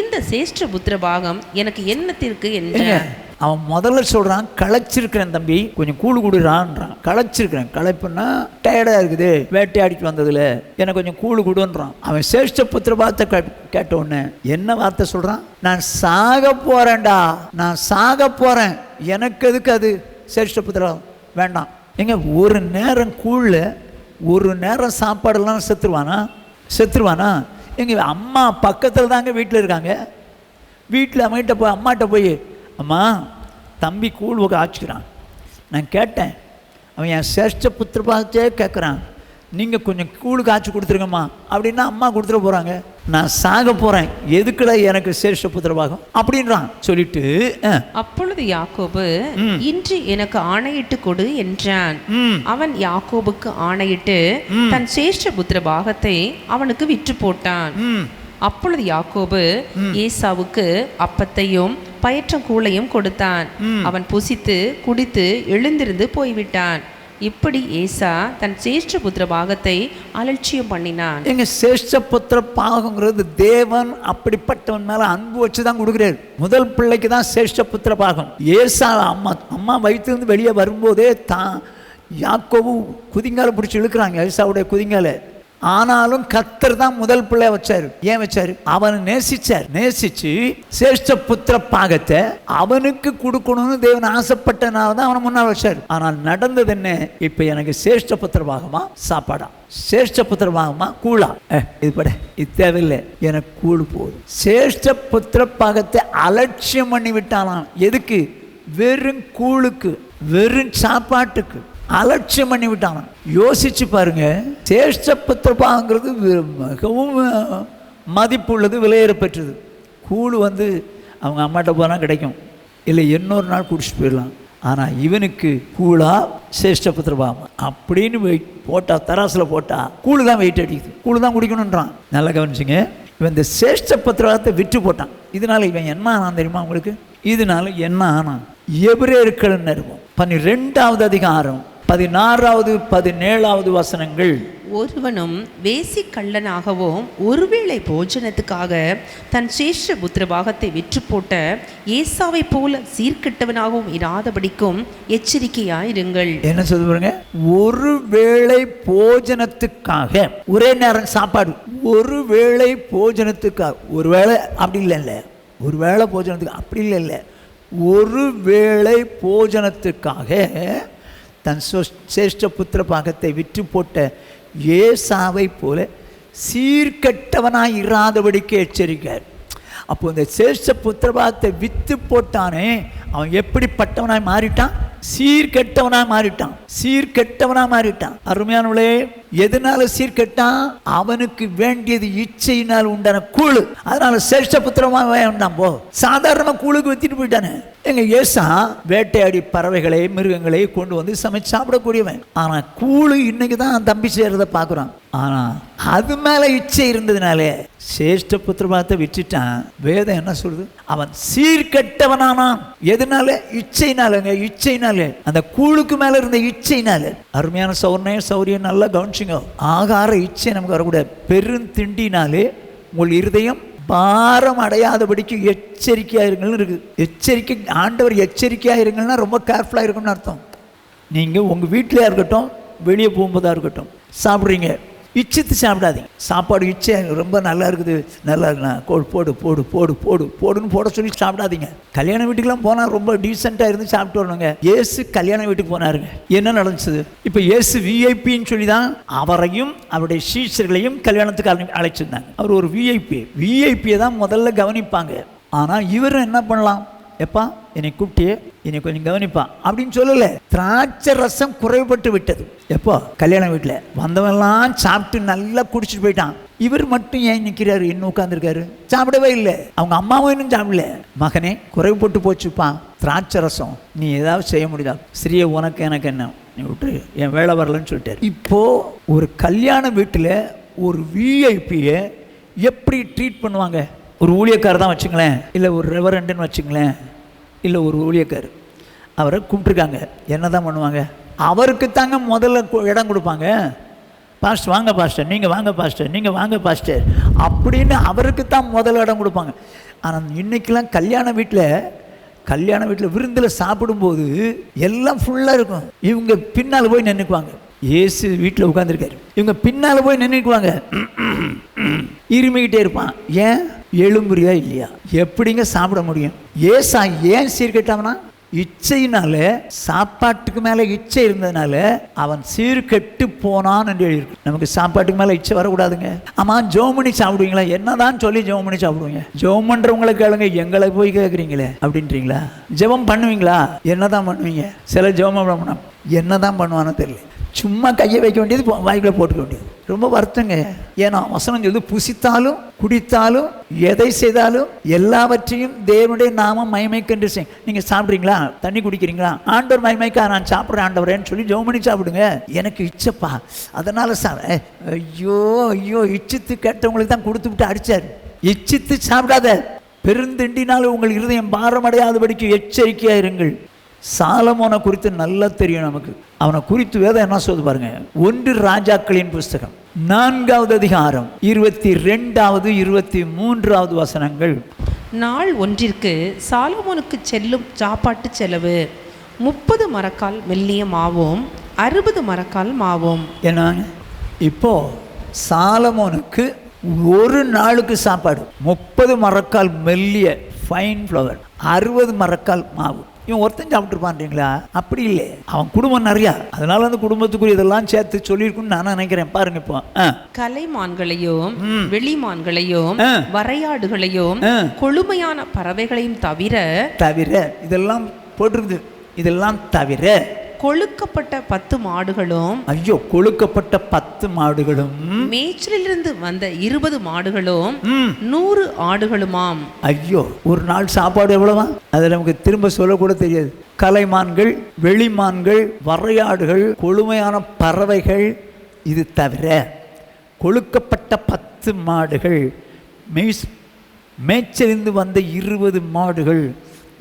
இந்த சேஷ்ட புத்திர பாகம் எனக்கு என்னத்திற்கு என்றான். அவன் முதல்ல சொல்கிறான், களைச்சிருக்கிறேன் தம்பி, கொஞ்சம் கூழ் கொடுறான்றான். களைச்சிருக்கிறேன், களைப்புன்னா டயர்டாக இருக்குது வேட்டையாடிட்டு வந்ததில், எனக்கு கொஞ்சம் கூழ் கொடுன்றான். அவன் சேஷ்ட புத்திர வார்த்தை கேட்ட உடனே என்ன வார்த்தை சொல்கிறான்? நான் சாக போகிறேன்டா, நான் சாக போகிறேன், எனக்கு எதுக்கு அது சேஷ்ட புத்திரம் வேண்டாம். எங்க ஒரு நேரம் கூழில் ஒரு நேரம் சாப்பாடெல்லாம் செத்துருவானா? எங்கள் அம்மா பக்கத்தில் தாங்க வீட்டில் இருக்காங்க, வீட்டில் அம்மாட்ட போய் அம்மா தம்பி கூழ் ஆச்சுக்கிறான், நான் கேட்டேன், அவன் என் சேஷ்ட புத்திரபாகத்தையே கேட்குறான், நீங்கள் கொஞ்சம் கூழ் காய்ச்சி கொடுத்துருங்கம்மா அப்படின்னா அம்மா கொடுத்துட போகிறாங்க. நான் சாக போகிறேன், எதுக்குடா எனக்கு சேஷ்ட புத்திரபாகம் அப்படின்றான். சொல்லிட்டு அப்பொழுது யாக்கோபு இன்று எனக்கு ஆணையிட்டு கொடு என்றான். அவன் யாக்கோபுக்கு ஆணையிட்டு தன் சேஷ்ட புத்திரபாகத்தை அவனுக்கு விற்று போட்டான். அப்பொழுது யாக்கோபு ஏசாவுக்கு அப்பத்தையும் பயற்றங்கூழையும் கொடுத்தான். அவன் புசித்து குடித்து எழுந்திருந்து போய்விட்டான். இப்படி ஏசா தன் சேஷ்ட புத்திர பாகத்தை அலட்சியம் பண்ணினான். எங்க சேஷ்ட புத்திர பாகங்கிறது தேவன் அப்படிப்பட்டவன் மேல அன்பு வச்சுதான் கொடுக்குறாரு. முதல் பிள்ளைக்கு தான் சேஷ்ட புத்திர பாகம். ஏசா அம்மா வயிற்றிலிருந்து வெளியே வரும்போதே தான் யாக்கோபு குதிங்கால பிடிச்சி இழுக்கிறாங்க, ஏசாவுடைய குதிங்கால. ஆனாலும் கர்த்தர் தான் முதல் பிள்ளை வச்சாரு. ஏன் வச்சாரு? அவனை நேசிச்சு சேஷ்ட புத்திர பாகத்தை அவனுக்கு கொடுக்கணும்னு தேவன் ஆசைப்பட்டனால தான் அவனை முன்னால் வச்சாரு. ஆனால் நடந்தது என்ன? இப்ப எனக்கு சேஷ்ட புத்திர பாகமா சாப்பாடா, சேஷ்ட புத்திர பாகமா கூழா, இது தேவையில்லை, எனக்கு கூழ் போதும். சேஷ்ட புத்திர பாகத்தை அலட்சியம் பண்ணி விட்டாலாம். எதுக்கு? வெறும் கூழுக்கு, வெறும் சாப்பாட்டுக்கு அலட்சியம் பண்ணி விட்டாங்க. யோசிச்சு பாருங்க, சேஷ்ட புத்திரபாகங்கிறது மிகவும் மதிப்புள்ளது, விலையேற பெற்றது. கூழ் அவங்க அம்மாட்ட போனால் கிடைக்கும், இல்லை இன்னொரு நாள் குடிச்சிட்டு போயிடலாம். ஆனால் இவனுக்கு கூழா சேஷ்ட புத்திரபாகம் அப்படின்னு போட்டால், தராசில் போட்டால் கூழ் தான் வெயிட் அடிக்குது, கூழ் தான் குடிக்கணுன்றான். நல்லா கவனிச்சிங்க, இவன் இந்த சேஷ்ட புத்திரபாகத்தை விற்று போட்டான். இதனால இவன் என்ன ஆனான் தெரியுமா உங்களுக்கு? இதனால என்ன ஆனான்? எபிரேயர்கள் இருக்கும் 12வது அதிகாரம் 16வது 17வது வசனங்கள். ஒருவனும் வேசி கள்ளனாகவும் ஒருவேளை போஜனத்துக்காக தன் சேஷ்ட புத்திர பாகத்தை விற்று போட்ட ஏசாவை போல சீர்கெட்டவனாகவும் இராதபடிக்கும் எச்சரிக்கையாயிருங்கள். என்ன சொல்லுவாங்க? ஒருவேளை போஜனத்துக்காக, ஒரே நேரம் சாப்பாடு, ஒருவேளை போஜனத்துக்காக, ஒருவேளை அப்படி இல்லை, ஒருவேளை போஜனத்துக்கு அப்படி இல்லை, ஒருவேளை போஜனத்துக்காக தன் சேஷ்ட புத்திர பாகத்தை விற்று போட்ட ஏசாவை போல சீர்கெட்டவனாய் இராதபடிக்கு எச்சரிக்கார். அப்போ இந்த சேஷ்ட புத்திர பாகத்தை விற்று போட்டானே, அவன் எப்படிப்பட்டவனாய் மாறிட்டான்? சீர்கெட்டவனாய் மாறிட்டான், சீர்கெட்டவனாய் மாறிட்டான். அருமையானவளே, எதனால சீர்கெட்டான்? அவனுக்கு வேண்டியது இச்சையினால் உண்டான கூழு. அதனால சேஷ்ட புத்திரமா வேண்டாம், போ, சாதாரணமா கூழுக்கு வித்திட்டு போயிட்டானே. எங்க ஏசா வேட்டையாடி பறவைகளை மிருகங்களை கொண்டு சமைச்சு சாப்பிடக்கூடியவன். ஆனா கூழு இன்னைக்கு தான் தம்பி செய்யறத பாக்குறான். ஆனா அது மேல இச்சை இருந்ததுனாலே சேஷ்ட புத்திரபாகத்தை விட்டுட்டான். வேதம் என்ன சொல்லுது? அவன் சீர்கெட்டவனானான். எதனால? இச்சைனாலங்க, இச்சைனால, அந்த கூழுக்கு மேல இருந்த இச்சைனால. அருமையான சௌரியம் நல்லா கவனிச்சுங்க. ஆகார இச்சை நமக்கு வரக்கூடாது. பெருந்திண்டினாலே உங்கள் இருதயம் பாரம் அடையாதபடிக்கு எச்சரிக்கையா இருங்கள்னு இருக்குது. எச்சரிக்கை, ஆண்டவர் எச்சரிக்கையா இருங்கள்னா ரொம்ப கேர்ஃபுல்லா இருக்கும்னு அர்த்தம். நீங்க உங்க வீட்டிலே இருக்கட்டும், வெளியே போகும்போதா இருக்கட்டும், சாப்பிட்றீங்க, இச்சித்து சாப்பிடாதீங்க. சாப்பாடு இச்சை ரொம்ப நல்லா இருக்குது, நல்லா இருக்குண்ணா, போடு போடு போடு போடு போடுன்னு போட சொல்லி சாப்பிடாதீங்க. கல்யாண வீட்டுக்கெல்லாம் போனால் ரொம்ப டீசெண்டாக இருந்து சாப்பிட்டு வரணுங்க. ஏசு கல்யாண வீட்டுக்கு போனாருங்க. என்ன நடந்துச்சு? இப்போ ஏசு விஐபின்னு சொல்லி தான் அவரையும் அவருடைய சீஷர்களையும் கல்யாணத்துக்கு அழைச்சிருந்தாங்க. அவர் ஒரு விஐபியை தான் முதல்ல கவனிப்பாங்க. ஆனால் இவர் என்ன பண்ணலாம்? எப்பா என்னை கூப்பிட்டியே, என்னை கொஞ்சம் கவனிப்பா அப்படின்னு சொல்லல. திராட்சை ரசம் குறைபட்டு விட்டது. எப்போ? கல்யாண வீட்டில் வந்தவெல்லாம் சாப்பிட்டு நல்லா குடிச்சிட்டு போயிட்டான். இவர் மட்டும் ஏன் நிற்கிறாரு, இன்னும் உட்காந்துருக்காரு? சாப்பிடவே இல்லை. அவங்க அம்மாவும் இன்னும் சாப்பிடல. மகனே, குறைபட்டு போச்சுப்பா திராட்சை ரசம், நீ ஏதாவது செய்ய முடியுதா? சரியா, உனக்கு எனக்கு என்ன, நீ விட்டு, என் வேலை வரலன்னு சொல்லிட்டாரு. இப்போ ஒரு கல்யாண வீட்டில் ஒரு விஐபியை எப்படி ட்ரீட் பண்ணுவாங்க? ஒரு ஊழியக்காரர் தான் வச்சுங்களேன், இல்லை ஒரு ரெவரண்டுன்னு வச்சுங்களேன், இல்லை ஒரு ஊழியக்கார், அவரை கூப்பிட்டுருக்காங்க, என்ன தான் பண்ணுவாங்க? அவருக்கு தாங்க முதல்ல இடம் கொடுப்பாங்க. பாஸ்டர் வாங்க பாஸ்டர், நீங்கள் வாங்க பாஸ்டர், நீங்கள் வாங்க பாஸ்டர் அப்படின்னு அவருக்கு தான் முதல்ல இடம் கொடுப்பாங்க. ஆனால் இன்றைக்கெலாம் கல்யாண வீட்டில் விருந்தில் சாப்பிடும்போது எல்லாம் ஃபுல்லாக இருக்கும். இவங்க பின்னால் போய் நின்றுக்குவாங்க. ஏசு வீட்டில் உட்காந்துருக்காரு, இவங்க பின்னால் போய் நின்றுக்குவாங்க, இருமிக்கிட்டே இருப்பான். ஏன்? எழும்புறியா இல்லையா? எப்படிங்க சாப்பிட முடியும்? ஏசா ஏன் சீர்கெட்டாங்கன்னா இச்சையினால, சாப்பாட்டுக்கு மேலே இச்சை இருந்ததுனால அவன் சீர்கெட்டு போனான் என்று எழுதியிருக்கு. நமக்கு சாப்பாட்டுக்கு மேலே இச்சை வரக்கூடாதுங்க. ஆமாம், ஜெபம் பண்ணி சாப்பிடுவீங்களா? என்னதான் சொல்லி ஜெபம் பண்ணி சாப்பிடுவீங்க? ஜெபம் பண்ணுறவங்களை கேளுங்க, எங்களை போய் கேட்குறீங்களே அப்படின்றீங்களா? ஜெபம் பண்ணுவீங்களா? என்னதான் பண்ணுவீங்க? சில ஜெபம் பண்ண என்னதான் பண்ணுவானோ தெரியல, சும்மா கையை வைக்க வேண்டியது, வாய்க்குள்ள போட்டுக்க வேண்டியது. ரொம்ப வருத்தங்க. ஏன்னா வசனம் சொல்லுது, புசித்தாலும் குடித்தாலும் எதை செய்தாலும் எல்லாவற்றையும் தேவனுடைய நாமம் மகிமைக்கென்று செய். நீங்கள் சாப்பிட்றீங்களா? தண்ணி குடிக்கிறீங்களா? ஆண்டவர் மகிமைக்கா நான் சாப்பிட்றேன் ஆண்டவரேன்னு சொல்லி ஜெபம் பண்ணி சாப்பிடுங்க. எனக்கு இச்சப்பா, அதனால ஐயோ ஐயோ, இச்சித்து கேட்டவங்களுக்கு தான் கொடுத்து விட்டு அடிச்சார். இச்சித்து சாப்பிடாத, பெருந்திண்டினாலும் உங்கள் இருதயம் பாரமடையாதபடிக்கு எச்சரிக்கையாக இருங்கள். சாலமோனை குறித்து நல்லா தெரியும் நமக்கு. அவனை குறித்து வேதம் என்ன சொல்லுது பாருங்க. 1 ராஜாக்களின் புஸ்தகம் 4வது அதிகாரம் 22வது 23வது வசனங்கள். நாள் ஒன்றிற்கு சாலமோனுக்கு செல்லும் சாப்பாட்டு செலவு 30 மரக்கால் மெல்லிய மாவும் 60 மரக்கால் மாவும். என்ன இப்போ சாலமோனுக்கு ஒரு நாளுக்கு சாப்பாடு 30 மரக்கால் மெல்லிய ஃபைன் ஃப்ளவர், 60 மரக்கால் மாவு. இவன் ஒருத்தன் சாப்பிட்டுருப்பான்றீங்களா? அப்படி இல்லை, அவன் குடும்பம் நிறையா, அதனால அந்த குடும்பத்துக்குரிய இதெல்லாம் சேர்த்து சொல்லியிருக்குன்னு நான் நினைக்கிறேன். பாருங்க, இப்போ கலைமான்களையும் வெளிமான்களையும் வரையாடுகளையும் கொழுமையான பறவைகளையும் தவிர இதெல்லாம் போட்டிருக்குது. இதெல்லாம் தவிர கொழுக்கப்பட்ட 10 மாடுகளும், ஐயோ, கொழுக்கப்பட்ட 10 மாடுகளும், மேய்ச்சலிலிருந்து வந்த 20 மாடுகளும் 100 ஆடுகளுமாம். ஐயோ, ஒரு நாள் சாப்பாடு எவ்வளவா? அதை நமக்கு திரும்ப சொல்லக்கூட தெரியாது. கலைமான்கள், வெளிமான்கள், வரையாடுகள், கொழுமையான பறவைகள், இது தவிர கொழுக்கப்பட்ட 10 மாடுகள், மேய்ச்சலிருந்து வந்த 20 மாடுகள்,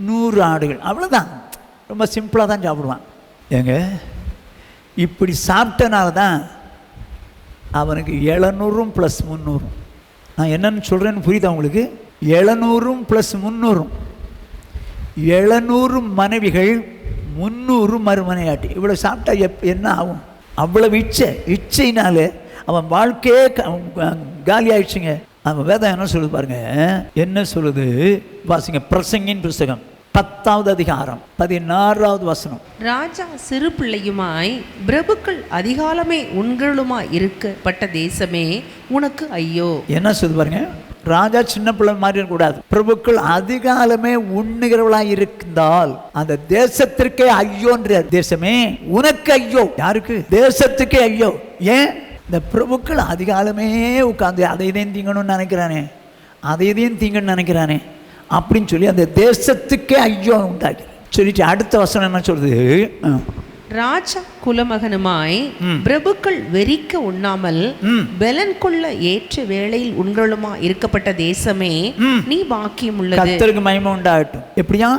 100 ஆடுகள், அவ்வளோதான். ரொம்ப சிம்பிளாக தான் சாப்பிடுவான். ஏங்க, இப்படி சாப்பிட்டனால தான் அவனுக்கு 700 + 300. நான் என்னன்னு சொல்கிறேன்னு புரியுதா உங்களுக்கு? 700 + 300, 700 மனைவிகள், 300 மறுமனையாட்டி. இவ்வளோ சாப்பிட்டா என்ன ஆகும்? அவ்வளவு இச்சைனால அவன் வாழ்க்கையே காலி ஆயிடுச்சுங்க. அவன் வேதம் என்ன சொல்லுது பாருங்க, என்ன சொல்லுது வாசிங்க. பிரசங்கின் புஸ்தகம் 10வது அதிகாரம் 16வது வசனம். ராஜா சிறு பிள்ளையுமாய் பிரபுக்கள் அதிகாலமே உண்களுமாய் இருக்கப்பட்ட தேசமே உனக்கு ஐயோ. என்ன சொல்லுது பாருங்க, ராஜா சின்ன பிள்ளை மாதிரி இருக்கக்கூடாது. பிரபுக்கள் அதிகாலமே உண்ணுகிறவளாய் இருந்தால் அந்த தேசத்திற்கே ஐயோன்றார். தேசமே உனக்கு ஐயோ. யாருக்கு? தேசத்துக்கே ஐயோ. ஏன்? இந்த பிரபுக்கள் அதிகாலமே உட்காந்து அதை இதையும் தீங்கணும்னு நினைக்கிறானே, அதை இதையும் தீங்கன்னு நினைக்கிறானே அப்படின்னு சொல்லி அந்த தேசத்துக்கே ஐயோ உண்டாக்கி சொல்லிட்டு அடுத்த வசனம் என்ன சொல்றது? ராஜா குலமகனுமாய் பிரபுக்கள் வெறிக்க உண்ணாமல் பெலன் கொள்ள ஏற்ற வேளையில் உண்களுமா இருக்கப்பட்ட தேசமே நீ பாக்கியம் உள்ளது. கர்த்தருக்கு மகிமை உண்டாகட்டும். எப்படியா?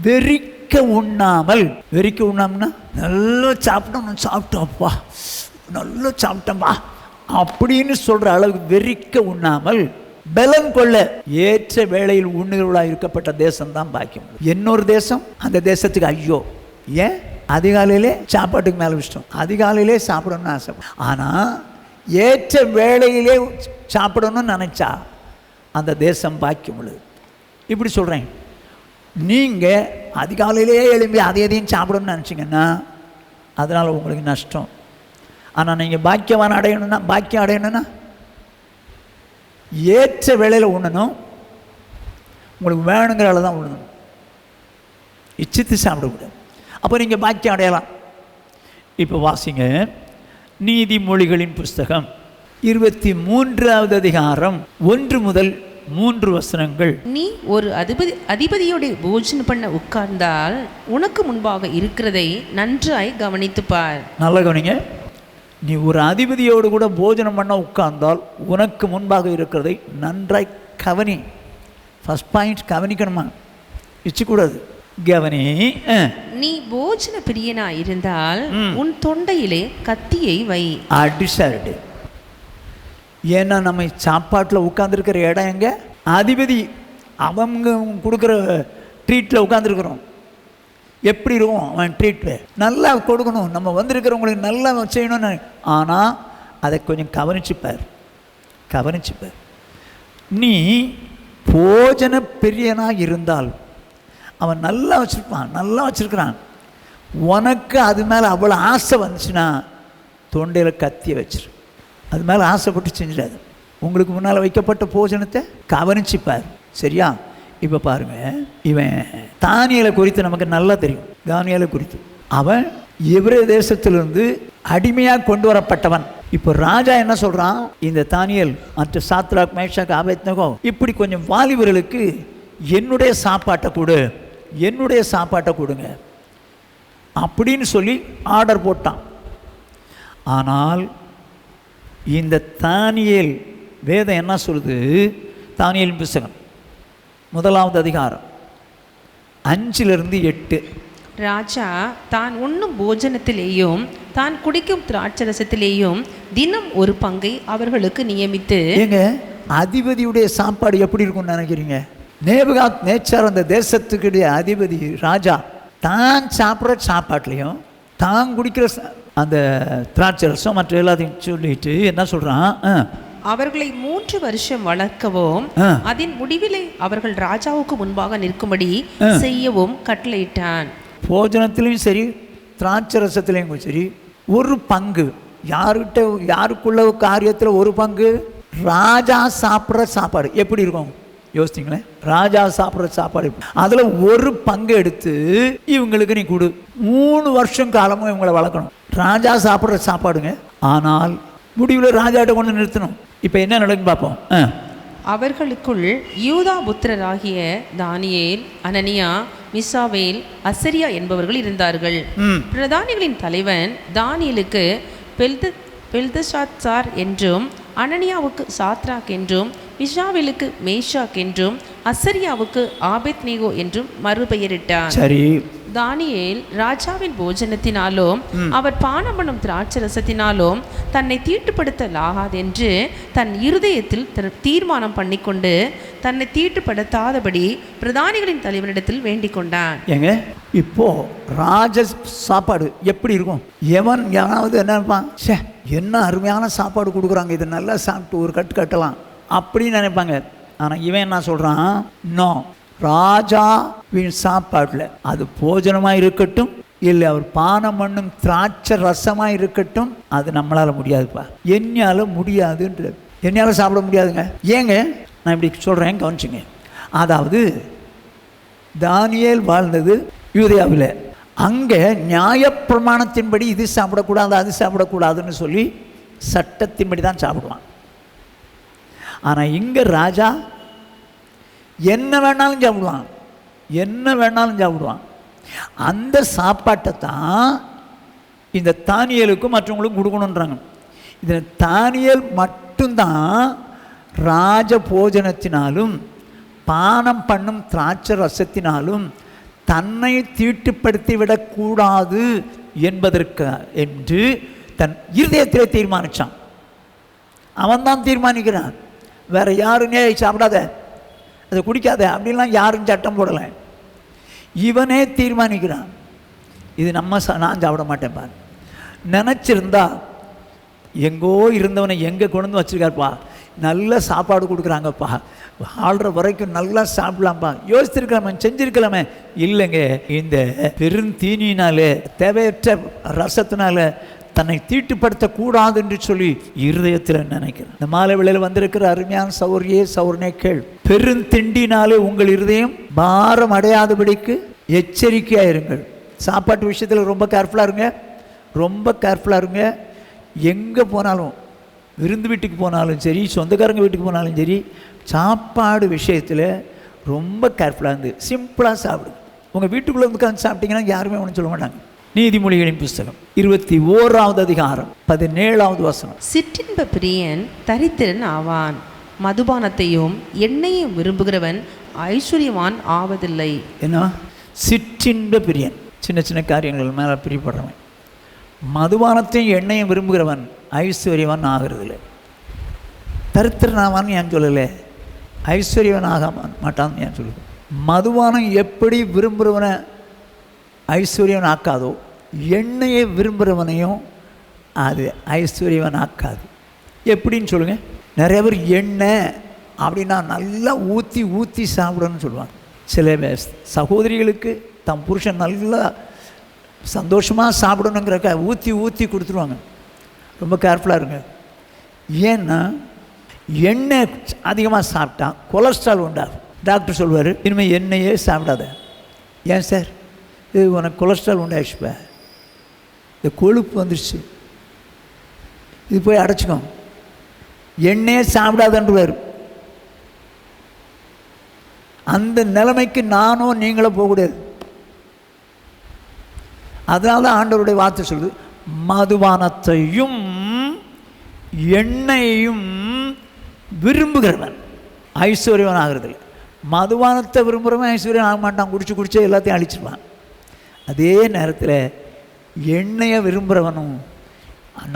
வெறிக்க உண்ணாமல். வெறிக்க உண்ணாமன்னா நல்லா சாப்பிட்டோம்ப்பா, நல்லா சாப்பிட்டோம்பா அப்படின்னு சொல்ற அளவுக்கு வெறிக்க உண்ணாமல் பலன் கொள்ள ஏற்ற வேளையில் உண்ணுகிறவளாக இருக்கப்பட்ட தேசம் தான் பாக்கியம். இன்னொரு தேசம், அந்த தேசத்துக்கு ஐயோ. ஏன்? அதிகாலையிலே சாப்பாட்டுக்கு மேலே இஷ்டம், அதிகாலையிலே சாப்பிடணும்னு ஆசை. ஆனால் ஏற்ற வேளையிலே சாப்பிடணும்னு நினச்சா அந்த தேசம் பாக்கியம் உள்ளது. இப்படி சொல்கிறேன், நீங்கள் அதிகாலையிலே எழும்பி அதை எதையும் சாப்பிடணும்னு நினச்சிங்கன்னா அதனால் உங்களுக்கு நஷ்டம். ஆனால் நீங்கள் பாக்கியம் அடையணும்னா ஏற்ற வேளையில் உண்ணணும். உங்களுக்கு வேணுங்கிற அளவு தான் உண்ணணும், இச்சித்து சாப்பிடக்கூடாது. அப்போ நீங்கள் பாக்கியம் அடையலாம். இப்போ வாசிங்க, நீதிமொழிகளின் புஸ்தகம் 23வது அதிகாரம் 1 முதல் 3 வசனங்கள். நீ ஒரு அதிபதியோட போஜனம் பண்ண உட்கார்ந்தால் உனக்கு முன்பாக இருக்கிறதை நன்றாய் கவனித்துப்பார். நல்லா கவனிங்க. நீ ஒரு அதிபதியோடு கூட போஜனம் பண்ண உட்கார்ந்தால் உனக்கு முன்பாக இருக்கிறதை நன்றாய் கவனி. ஃபர்ஸ்ட் பாயிண்ட் கவனிக்கணுமா, இச்சக்கூடாது. கவனி. நீ போஜன பிரியனா இருந்தால் உன் தொண்டையிலே கத்தியை வை. அடிசாரிட்டு. ஏன்னா நம்ம சாப்பாட்டில் உட்காந்துருக்கிற இடம் எங்க? அதிபதி அவங்க கொடுக்குற ட்ரீட்டில் உட்காந்துருக்குறோம். எப்படி இருக்கும் அவன் ட்ரீட்டு? நல்லா கொடுக்கணும், நம்ம வந்திருக்கிறவங்களுக்கு நல்லா செய்யணும்னு. ஆனால் அதை கொஞ்சம் கவனிச்சுப்பார். நீ போஜன பிரியனாக இருந்தால் அவன் நல்லா வச்சுருப்பான், நல்லா வச்சுருக்கிறான். உனக்கு அது மேலே அவ்வளோ ஆசை வந்துச்சுன்னா தொண்டையில் கத்தியை வச்சிரு. அது மேலே ஆசைப்பட்டு செஞ்சிடாது. உங்களுக்கு முன்னால் வைக்கப்பட்ட போஜனத்தை கவனிச்சுப்பார். சரியா? இப்போ பாருங்கள், இவன் தானியலை குறித்து நமக்கு நல்லா தெரியும். தானியலை குறித்து அவன் எபிரேய தேசத்திலிருந்து அடிமையாக கொண்டு வரப்பட்டவன். இப்போ ராஜா என்ன சொல்கிறான், இந்த தானியல் மற்ற சாத்ராக், மேஷாக், ஆபேத்நேகோ இப்படி கொஞ்சம் வாலிபர்களுக்கு என்னுடைய சாப்பாட்டை கொடு, என்னுடைய சாப்பாட்டை கொடுங்க அப்படின்னு சொல்லி ஆர்டர் போட்டான். ஆனால் இந்த தானியேல் வேதம் என்ன சொல்லுது? தானியேலின் புத்தகம் 1ஆவது அதிகாரம் 5-8. ராஜா தான் உண்ணும் போஜனத்திலேயும் தான் குடிக்கும் திராட்சரசத்திலேயும் தினம் ஒரு பங்கை அவர்களுக்கு நியமித்து. ஏங்க, அதிபதியுடைய சாப்பாடு எப்படி இருக்கும்னு நினைக்கிறீங்க? நேபுகாத் நேச்சார் அந்த தேசத்துக்குடைய அதிபதி ராஜா தான் சாப்பிட்ற சாப்பாட்லையும் தான் குடிக்கிற அந்த திராட்சரசம் மற்ற எல்லாத்தையும் சொல்லிட்டு என்ன சொல்றான், அவர்களை 3 வருஷம் வளர்க்கவும் அதன் முடிவிலே அவர்கள் ராஜாவுக்கு முன்பாக நிற்கும்படி செய்யவும் கட்டளையிட்டான். போஜனத்திலையும் சரி திராட்சரசத்திலையும் சரி ஒரு பங்கு யாருக்கிட்ட, யாருக்குள்ள காரியத்தில் ஒரு பங்கு. ராஜா சாப்பிட்ற சாப்பாடு எப்படி இருக்கும் யோசித்தீங்களேன்? ராஜா சாப்பிட்ற சாப்பாடு அதில் ஒரு பங்கு எடுத்து இவங்களுக்கு நீ கொடு. 3 வருஷம் காலமும் இவங்களை வளர்க்கணும். ராஜா சாப்பிட்ற சாப்பாடுங்க. ஆனால் முடிவில் ராஜாட்ட கொண்டு நிறுத்தணும். இப்போ என்ன நடக்குன்னு பார்ப்போம். அவர்களுக்குள் யூதா புத்திரராகிய தானியேல், அனனியா, மிசாவேல், அசரியா என்பவர்கள் இருந்தார்கள். பிரதானிகளின் தலைவன் தானியேலுக்கு பெல்தஷாத்சார் என்றும், அனனியாவுக்கு சாத்ராக் என்றும், மிசாவேலுக்கு மேஷாக் என்றும், அசரியாவுக்கு ஆபேத்நேகோ என்றும் மறுபெயரிட்டான். சரி. தானியேல் ராஜாவின் போஜனத்தினாலும் அவர் பானம் பண்ணும் திராட்சரசத்தினாலும் தன்னை தீட்டுப்படுத்தலாகாதென்று தன் இருதயத்தில் தீர்மானம் பண்ணிக்கொண்டு தன்னை தீட்டுப்படுத்தாதபடி பிரதானிகளின் தலைவனிடத்தில் வேண்டிக் கொண்டான். ஏங்க, இப்போ ராஜ சாப்பாடு எப்படி இருக்கும்? எவன் யாராவது என்ன நினைப்பான், சே என்ன அருமையான சாப்பாடு கொடுக்குறாங்க, இதை நல்லா சாப்பிட்டு ஒரு கட்டு கட்டலாம் அப்படின்னு நினைப்பாங்க. ஆனால் இவன் என்ன சொல்கிறான், நோ, ராஜாவின் சாப்பாட்டில் அது போஜனமாக இருக்கட்டும் இல்லை அவர் பானம் பண்ணும் திராட்சை ரசமாக இருக்கட்டும், அது நம்மளால் முடியாதுப்பா, என்னால் முடியாதுன்ற. என்னால் சாப்பிட முடியாதுங்க. ஏங்க நான் இப்படி சொல்கிறேன், கவனிச்சுங்க. அதாவது தானியேல் வாழ்ந்தது யூதேயாவில். அங்கே நியாயப்பிரமாணத்தின்படி இது சாப்பிடக்கூடாது அது சாப்பிடக்கூடாதுன்னு சொல்லி சட்டத்தின்படி தான் சாப்பிடுவான். ஆனால் இங்கே ராஜா என்ன வேணாலும் சாப்பிடுவான், என்ன வேணாலும் சாப்பிடுவான். அந்த சாப்பாட்டை தான் இந்த தானியேலுக்கும் மற்றவங்களுக்கும் கொடுக்கணுன்றாங்க. இதில் தானியேல் மட்டும்தான் ராஜ போஜனத்தினாலும் பானம் பண்ணும் திராட்சை ரசத்தினாலும் தன்னை தீட்டுப்படுத்தி விடக்கூடாது என்பதற்கு என்று தன் இருதயத்திலே தீர்மானித்தான். அவன் தான் தீர்மானிக்கிறான். வேற யாருன்னே சாப்பிடாத, அதை குடிக்காத அப்படின்லாம் யாரும் சட்டம் போடலை. இவனே தீர்மானிக்கிறான். இது நான் சாப்பிட மாட்டேன் பாரு. நினச்சிருந்தா எங்கோ இருந்தவனை எங்கே கொண்டு வச்சுருக்காருப்பா, நல்ல சாப்பாடு கொடுக்குறாங்கப்பா, ஆள்ற வரைக்கும் நல்லா சாப்பிடலாம்ப்பா, யோசிச்சிருக்கலாமே, செஞ்சுருக்கலாமே. இல்லைங்க, இந்த பெருந்தீனினாலே தேவையற்ற ரசத்தினால தன்னை தீட்டுப்படுத்தக்கூடாது என்று சொல்லி இருதயத்தில் நினைக்கிறேன். இந்த மாலை வேளையில் வந்திருக்கிற அருமையான சௌரியே சௌரனே கேள், பெருந்திண்டினாலே உங்கள் இருதயம் பாரம் அடையாதபடிக்கு எச்சரிக்கையாக இருங்கள். சாப்பாட்டு விஷயத்தில் ரொம்ப கேர்ஃபுல்லாக இருங்க, ரொம்ப கேர்ஃபுல்லாக இருங்க. எங்கே போனாலும், விருந்து வீட்டுக்கு போனாலும் சரி, சொந்தக்காரங்க வீட்டுக்கு போனாலும் சரி, சாப்பாடு விஷயத்தில் ரொம்ப கேர்ஃபுல்லாக இருந்து சிம்பிளாக சாப்பிடுங்க. உங்கள் வீட்டுக்குள்ளே வந்து உட்காந்து சாப்பிட்டீங்கன்னா யாருமே ஒன்றும் சொல்ல மாட்டாங்க. நீதிமொழிகளின் புஸ்தகம் 21ஆவது அதிகாரம் 17ஆவது வசனம். சிற்றின்ப பிரியன் தரித்திரன் ஆவான், மதுபானத்தையும் எண்ணெயையும் விரும்புகிறவன் ஐஸ்வர்யவான் ஆவதில்லை. என்ன? சிற்றின்ப பிரியன், சின்ன சின்ன காரியங்கள் மேலே பிரியப்படுறவன். மதுபானத்தையும் எண்ணெயும் விரும்புகிறவன் ஐஸ்வர்யவன் ஆகிறதில்லை. தரித்திரன் ஆவான்னு ஏன் சொல்லலை? ஐஸ்வர்யவன் ஆக மாட்டான்னு ஏன் சொல்லுது? மதுபானம் எப்படி விரும்புகிறவனை ஐஸ்வர்யவன் ஆக்காதோ, எண்ணெயை விரும்புகிறவனையும் அது ஐஸ்வர்யவன் ஆக்காது. எப்படின்னு சொல்லுங்கள். நிறைய பேர் எண்ணெய் அப்படின்னா நல்லா ஊற்றி ஊற்றி சாப்பிடணும்னு சொல்லுவாங்க. சில சகோதரிகளுக்கு தம் புருஷன் நல்லா சந்தோஷமாக சாப்பிடணுங்கிறக்க ஊற்றி ஊற்றி கொடுத்துருவாங்க. ரொம்ப கேர்ஃபுல்லாக இருங்க. ஏன்னா எண்ணெய் அதிகமாக சாப்பிட்டா கொலஸ்ட்ரால் உண்டாகும். டாக்டர் சொல்வார், இனிமேல் எண்ணெயே சாப்பிடாத. ஏன் சார்? இது உனக்கு கொலஸ்ட்ரால் உண்டாயிடுச்சுப்பா, இந்த கொழுப்பு வந்துடுச்சு, இது போய் அடைச்சிக்கும், எண்ணெயே சாப்பிடாதன்றார். அந்த நிலைமைக்கு நானும் நீங்களும் போகக்கூடாது. அதனால தான் ஆண்டவருடைய வார்த்தை சொல்லுது, மதுபானத்தையும் எண்ணெயையும் விரும்புகிறவன் ஐஸ்வர்யவன் ஆகிறது. மதுபானத்தை விரும்புகிறவன் ஐஸ்வர்யம் ஆக மாட்டான், குடிச்சு எல்லாத்தையும் அழிச்சிடுவான். அதே நேரத்தில் எண்ணெயை விரும்புகிறவனும்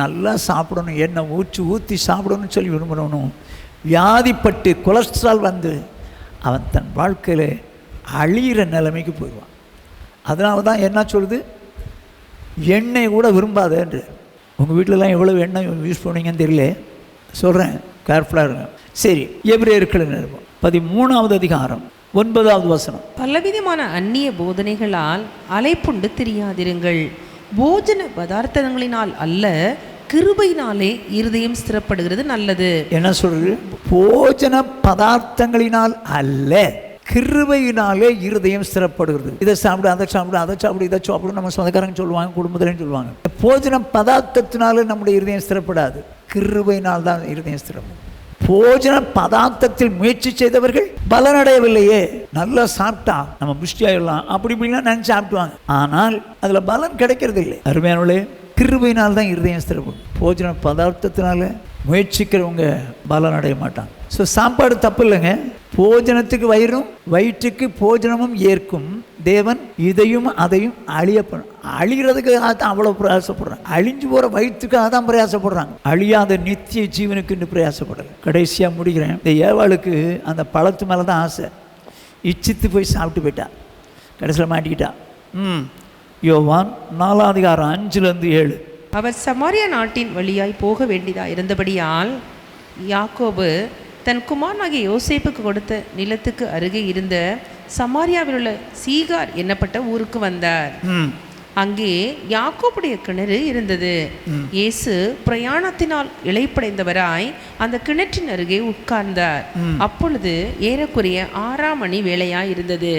நல்லா சாப்பிடணும், எண்ணெய் ஊற்றி சாப்பிடணும்னு சொல்லி விரும்புகிறவனும் வியாதிப்பட்டு கொலஸ்ட்ரால் வந்து அவன் தன் வாழ்க்கையில் அழிகிற நிலைமைக்கு போயிடுவான். அதனால தான் என்ன சொல்லுது, எண்ணெய் கூட விரும்பாதன்று. உங்கள் வீட்டிலலாம் எவ்வளோ எண்ணெய் யூஸ் பண்ணுவீங்கன்னு தெரியல, சொல்கிறேன், கேர்ஃபுல்லாக இருங்க. சரி, எபிரேயர்கள் 13வது அதிகாரம் 9வது வசனம். பலவிதமான அந்நிய போதனைகளால் அலைப்புண்டு திரியாதிருங்கள், போஜன பதார்த்தங்களினால் அல்ல, கிருபையினாலே இருதயம் ஸ்திரப்படுகிறது நல்லது. என்ன சொல்றது? போஜன பதார்த்தங்களினால் அல்ல, கிருபையினாலே இருதயம் ஸ்திரப்படுகிறது. இதை சாப்பிடு, அதை சாப்பிடு, அதை சாப்பிடு, இதை சாப்பிடு நம்ம சொந்தக்காரங்க சொல்லுவாங்க, குடும்பத்திலையும் சொல்லுவாங்க. போஜன பதார்த்தத்தினால நம்முடைய இருதயம் ஸ்திரப்படாது, கிருபையினால் தான் இருதயம் ஸ்திரப்படும். போஜன பதார்த்தத்தில் முயற்சி செய்தவர்கள் பலனடையவில்லையே. நல்லா சாப்பிட்டா நம்ம புஷ்டியாயிடலாம் அப்படி இப்படிலாம் நினைச்சு சாப்பிடுவாங்க, ஆனால் அதுல பலன் கிடைக்கிறது இல்லை. அருமையானவர்களே, கிருபையினால் தான் இருதயம் ஸ்திரப்படும். போஜன பதார்த்தத்தினால முயற்சிக்கிறவங்க பலன் அடைய மாட்டாங்க. ஸோ சாப்பாடு தப்பு இல்லைங்க. போஜனத்துக்கு வயிறும் வயிற்றுக்கு போஜனமும் ஏற்கும் தேவன் இதையும் அதையும் அழிகிறதுக்காக தான் அவ்வளோ பிரயாசப்படுறாங்க. அழிஞ்சு போகிற வயிற்றுக்காக தான் பிரயாசப்படுறாங்க, அழியாத நித்திய ஜீவனுக்குன்னு பிரயாசப்படுறாங்க. கடைசியாக முடிக்கிறேன். இந்த ஏவாளுக்கு அந்த பழத்து மேலே தான் ஆசை, இச்சித்து போய் சாப்பிட்டு போயிட்டா, கடைசியில் மாட்டிக்கிட்டா. யோவான் 4 அதிகாரம் 5-7. அவர் சமாரியா நாட்டின் வழியாய் போக வேண்டியதா இருந்தபடியால் யாக்கோபு தன் குமாரனாகிய யோசேப்புக்கு கொடுத்த நிலத்துக்கு அருகே இருந்த சமாரியாவில் உள்ள சீகார் என்னப்பட்ட ஊருக்கு வந்தார். அங்கே யாக்கோபுடைய கிணறு இருந்தது. இயேசு பிரயாணத்தினால் இளைப்படைந்தவராய் அந்த கிணற்றின் அருகே உட்கார்ந்தார். அப்பொழுது ஏறக்குறைய 6ஆம் மணி வேளையாய் இருந்தது.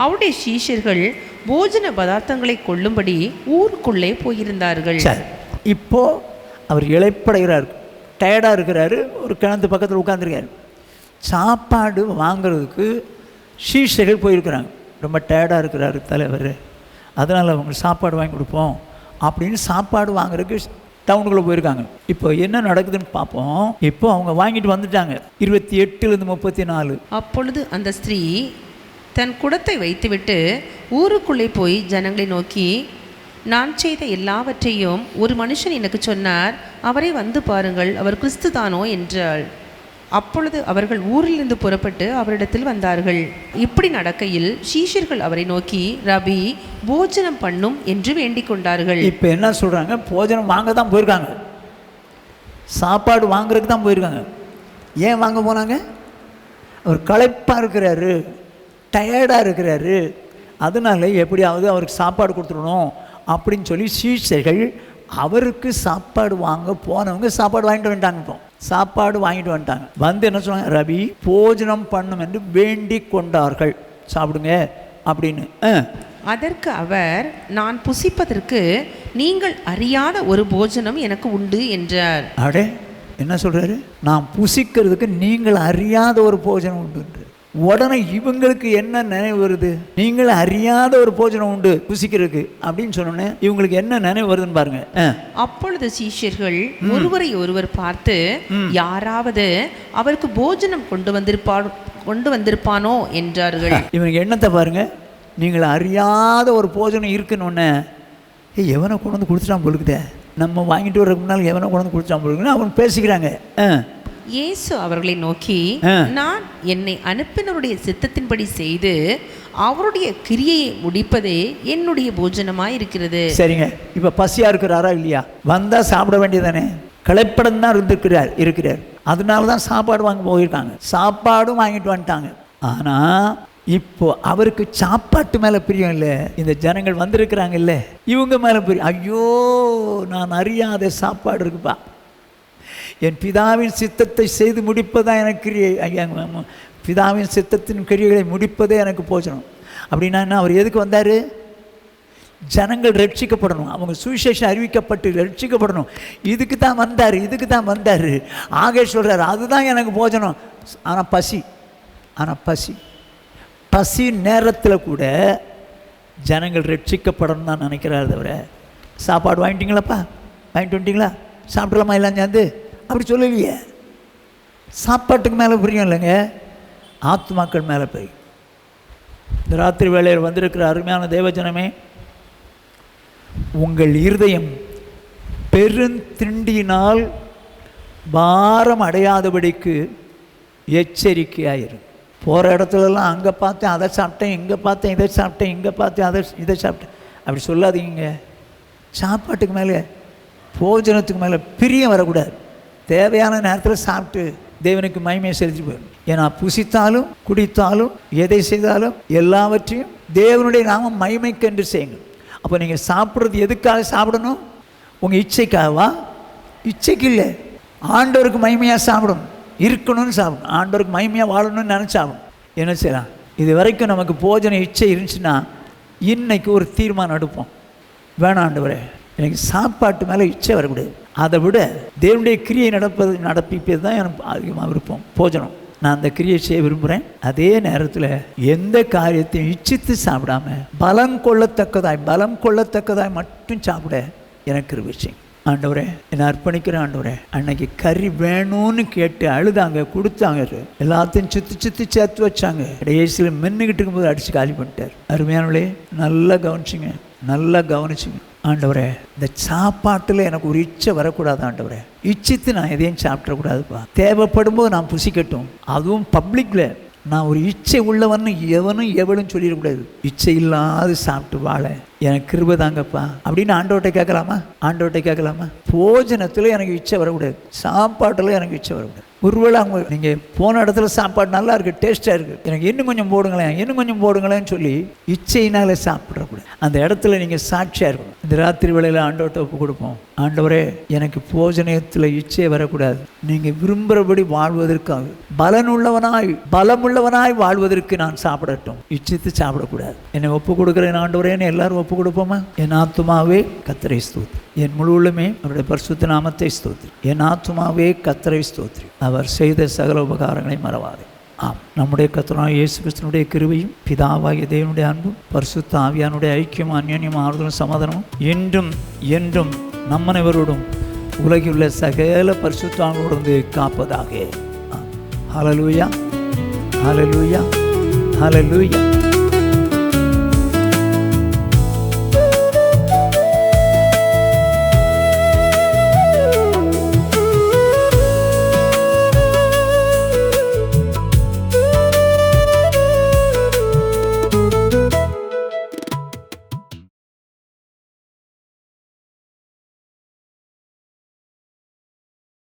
அவருடைய சீஷர்கள் போஜன பதார்த்தங்களை கொள்ளும்படி ஊருக்குள்ளே போயிருந்தார்கள். இப்போ அவர் இளைப்படைகிறார், டயர்டாக இருக்கிறாரு, ஒரு கிணத்து பக்கத்தில் உட்காந்துருக்காரு. சாப்பாடு வாங்கிறதுக்கு சீஷர்கள் போயிருக்கிறாங்க. ரொம்ப டயர்டாக இருக்கிறாரு தலைவர், அதனால் அவங்க சாப்பாடு வாங்கி கொடுப்போம் அப்படின்னு சாப்பாடு வாங்குறதுக்கு டவுனுக்குள்ளே போயிருக்காங்க. இப்போ என்ன நடக்குதுன்னு பார்ப்போம். இப்போ அவங்க வாங்கிட்டு வந்துட்டாங்க. 28-34. அப்பொழுது அந்த ஸ்திரீ தன் குடத்தை வைத்துவிட்டு ஊருக்குள்ளே போய் ஜனங்களை நோக்கி, நான் செய்த எல்லாவற்றையும் ஒரு மனுஷன் எனக்கு சொன்னார், அவரை வந்து பாருங்கள், அவர் கிறிஸ்து தானோ என்றாள். அப்பொழுது அவர்கள் ஊரிலிருந்து புறப்பட்டு அவரிடத்தில் வந்தார்கள். இப்படி நடக்கையில் சீஷர்கள் அவரை நோக்கி, ரபி, போஜனம் பண்ணும் என்று வேண்டிக் கொண்டார்கள். இப்போ என்ன சொல்கிறாங்க? போஜனம் வாங்க தான் போயிருக்காங்க, சாப்பாடு வாங்குறதுக்கு தான் போயிருக்காங்க. ஏன் வாங்க போனாங்க? அவர் களைப்பாக இருக்கிறாரு, டயர்டாக இருக்கிறாரு, அதனால எப்படியாவது அவருக்கு சாப்பாடு கொடுத்துடணும் அப்படின்னு சொல்லி சீஷர்கள் அவருக்கு சாப்பாடு வாங்க போனவங்க சாப்பாடு வாங்கிட்டு வந்துட்டாங்க. சாப்பாடு வாங்கிட்டு வந்துட்டாங்க. வந்து என்ன சொன்னாங்க? ரபி, போஜனம் பண்ணும் என்று வேண்டிக் கொண்டார்கள், சாப்பிடுங்க அப்படின்னு. அதற்கு அவர், நான் புசிப்பதற்கு நீங்கள் அறியாத ஒரு போஜனம் எனக்கு உண்டு என்றார். அடே, என்ன சொல்றாரு? நான் புசிக்கிறதுக்கு நீங்கள் அறியாத ஒரு போஜனம் உண்டு. உடனே இவங்களுக்கு என்ன நினைவு வருது? நீங்கள் அறியாத ஒரு போஜனம் உண்டு புசிக்கிறதுக்கு அப்படின்னு சொன்னோன்னே இவங்களுக்கு என்ன நினைவு வருதுன்னு பாருங்க. அப்பொழுது சீஷர்கள் ஒருவரை ஒருவர் பார்த்து, யாராவது அவருக்கு போஜனம் கொண்டு வந்திருப்பானோ என்றார்கள். இவங்க எண்ணத்தை பாருங்க. நீங்கள் அறியாத ஒரு போஜனம் இருக்குன்னு எவனை கொண்டு வந்து கொடுத்துட்டான் பொழுது, நம்ம வாங்கிட்டு வர்றதுக்கு முன்னால் எவனை கொண்டு வந்து கொடுத்துட்டான் பொழுதுன்னு அவங்க பேசிக்கிறாங்க. இயேசு அவர்களை நோக்கி, நான் என்னை அனுப்பினருடைய சித்தத்தின்படி செய்து அவருடைய கிரியையை முடிப்பதே என்னுடைய போஜனமாய் இருக்கிறது. சரிங்க, இப்ப பசியா இருக்கிறாரா இல்லையா? வந்தா சாப்பிட வேண்டியதானே? களைப்படம் தான் இருக்கிறார். அதனால தான் சாப்பாடு வாங்க போயிருக்காங்க. சாப்பாடும் வாங்கிட்டு வந்துட்டாங்க. ஆனா இப்போ அவருக்கு சாப்பாட்டு மேலே பிரியம் இல்லை, இந்த ஜனங்கள் வந்திருக்கிறாங்கல்ல இவங்க மேலே பிரியம். ஐயோ, நான் அறியாத சாப்பாடு இருக்குப்பா, என் பிதாவின் சித்தத்தை செய்து முடிப்பதான் எனக்கு கிரியை. ஐயா, பிதாவின் சித்தத்தின் கிரியைகளை முடிப்பதே எனக்கு போச்சணும். அப்படின்னா என்ன, அவர் எதுக்கு வந்தார்? ஜனங்கள் ரட்சிக்கப்படணும், அவங்க சுவிசேஷம் அறிவிக்கப்பட்டு ரட்சிக்கப்படணும். இதுக்கு தான் வந்தார், இதுக்கு தான் வந்தார். ஆகே சொல்கிறார், அதுதான் எனக்கு போஜனம். ஆனால் பசி நேரத்தில் கூட ஜனங்கள் ரட்சிக்கப்படணும் தான் நினைக்கிறார் தவிர, சாப்பாடு வாங்கிட்டீங்களாப்பா, வாங்கிட்டு வந்துட்டீங்களா, சாப்பிடலாமா எல்லாம் சேர்ந்து, அப்படி சொல்லலையே. சாப்பாட்டுக்கு மேலே புரியும் இல்லைங்க, ஆத்மாக்கள் மேலே போய். இந்த ராத்திரி வேளையில் வந்திருக்கிற அருமையான தேவஜனமே, உங்கள் இருதயம் பெருந்திண்டியினால் பாரம் அடையாதபடிக்கு எச்சரிக்கையாயிரும். போகிற இடத்துலலாம் அங்கே பார்த்தேன் அதை சாப்பிட்டேன், இங்கே பார்த்தேன் இதை சாப்பிட்டேன், இங்கே பார்த்தேன் இதை சாப்பிட்டேன், அப்படி சொல்லாதீங்க. சாப்பாட்டுக்கு மேலே, போஜனத்துக்கு மேலே பிரியம் வரக்கூடாது. தேவையான நேரத்தில் சாப்பிட்டு தேவனுக்கு மகிமையை செலுத்தி போயிடும். ஏன்னா புசித்தாலும் குடித்தாலும் எதை செய்தாலும் எல்லாவற்றையும் தேவனுடைய நாம மகிமைக்கென்று செய்யுங்கள். அப்போ நீங்கள் சாப்பிட்றது எதுக்காக சாப்பிடணும்? உங்கள் இச்சைக்காகவா? இச்சைக்கு இல்லை, ஆண்டவருக்கு மகிமையாக சாப்பிடணும், இருக்கணும்னு சாப்பிடணும், ஆண்டவருக்கு மகிமையாக வாழணும்னு நினச்சாகணும். என்ன செய்யலாம்? இது வரைக்கும் நமக்கு போஜன இச்சை இருந்துச்சுன்னா இன்னைக்கு ஒரு தீர்மானம் எடுப்போம், வேணாம் ஆண்டவரே, எனக்கு சாப்பாட்டு மேலே இச்சை வரக்கூடாது, அதை விட தேவனுடைய கிரியை நடப்பிப்பது தான் எனக்கு அதிகமாக விருப்பம், போஜனம். நான் அந்த கிரியை செய்ய விரும்புகிறேன். அதே நேரத்தில் எந்த காரியத்தையும் இச்சித்து சாப்பிடாம பலம் கொள்ளத்தக்கதாய் மட்டும் சாப்பிட எனக்கு ஒரு விஷயம். ஆண்டவரே, என்னை அர்ப்பணிக்கிறேன் ஆண்டவரே. அன்னைக்கு கறி வேணும்னு கேட்டு அழுதாங்க, கொடுத்தாங்க, எல்லாத்தையும் சுற்றி சேர்த்து வச்சாங்க. கடைசியில் மென்னுக்கிட்டு இருக்கும்போது அடித்து காலி பண்ணிட்டார். அருமையானவளே, நல்லா கவனிச்சுங்க. ஆண்டவரே, இந்த சாப்பாட்டில் எனக்கு ஒரு இச்சை வரக்கூடாது ஆண்டவரே, இச்சித்து நான் எதையும் சாப்பிடக்கூடாதுப்பா. தேவைப்படும் போது நான் புசிக்கட்டும், அதுவும் பப்ளிக்கில். நான் ஒரு இச்சை உள்ளவன்னு எவனும் சொல்லிடக்கூடாது. இச்சை இல்லாது சாப்பிட்டு வாழ எனக்கு கிருபை தாங்கப்பா அப்படின்னு ஆண்டவர்கிட்ட கேட்கலாமா? போஜனத்தில் எனக்கு இச்சை வரக்கூடாது, சாப்பாட்டில் எனக்கு இச்சை வரக்கூடாது. ஒருவேளை அவங்க நீங்கள் போன இடத்துல சாப்பாடு நல்லா இருக்குது, டேஸ்ட்டாக இருக்குது, எனக்கு இன்னும் கொஞ்சம் போடுங்களேன்னு சொல்லி இச்சையினால் சாப்பிடக்கூடாது. அந்த இடத்துல நீங்கள் சாட்சியாக இருக்கணும். இந்த ராத்திரி வேளையில் ஆண்டவர்கிட்ட ஒப்பு கொடுப்போம். ஆண்டவரே, எனக்கு போஜனத்தில் இச்சை வரக்கூடாது, நீங்கள் விரும்புகிறபடி வாழ்வதற்காக பலமுள்ளவனாய் வாழ்வதற்கு நான் சாப்பிடட்டும், இச்சித்து சாப்பிடக்கூடாது. என்னை ஒப்பு கொடுக்குறேன் ஆண்டவரேன்னு எல்லாரும் ஒப்பு கொடுப்போமா? என் ஆத்துமாவே கர்த்தரை ஸ்தோத்திரி, என் முழு உள்ளமே அவருடைய பரிசுத்த நாமத்தை ஸ்தோத்திரி. என் ஆத்துமாவே கர்த்தரை ஸ்தோத்திரி, அவர் செய்த சகல உபகாரங்களை மறவாதே. ஆம், நம்முடைய கர்த்தராகிய இயேசு கிறிஸ்துவினுடைய கிருபையும் பிதாவாகிய தேவனுடைய அன்பும் பரிசுத்த ஆவியானுடைய ஐக்கியம் அந்யோன்யம் ஆறுதலும் சமாதானமும் என்றும் நம்மனைவரோடும் உலகிலுள்ள சகல பரிசுத்தங்களோடு காப்பதாக. ஹல்லேலூயா, ஹல்லேலூயா, ஹல்லேலூயா.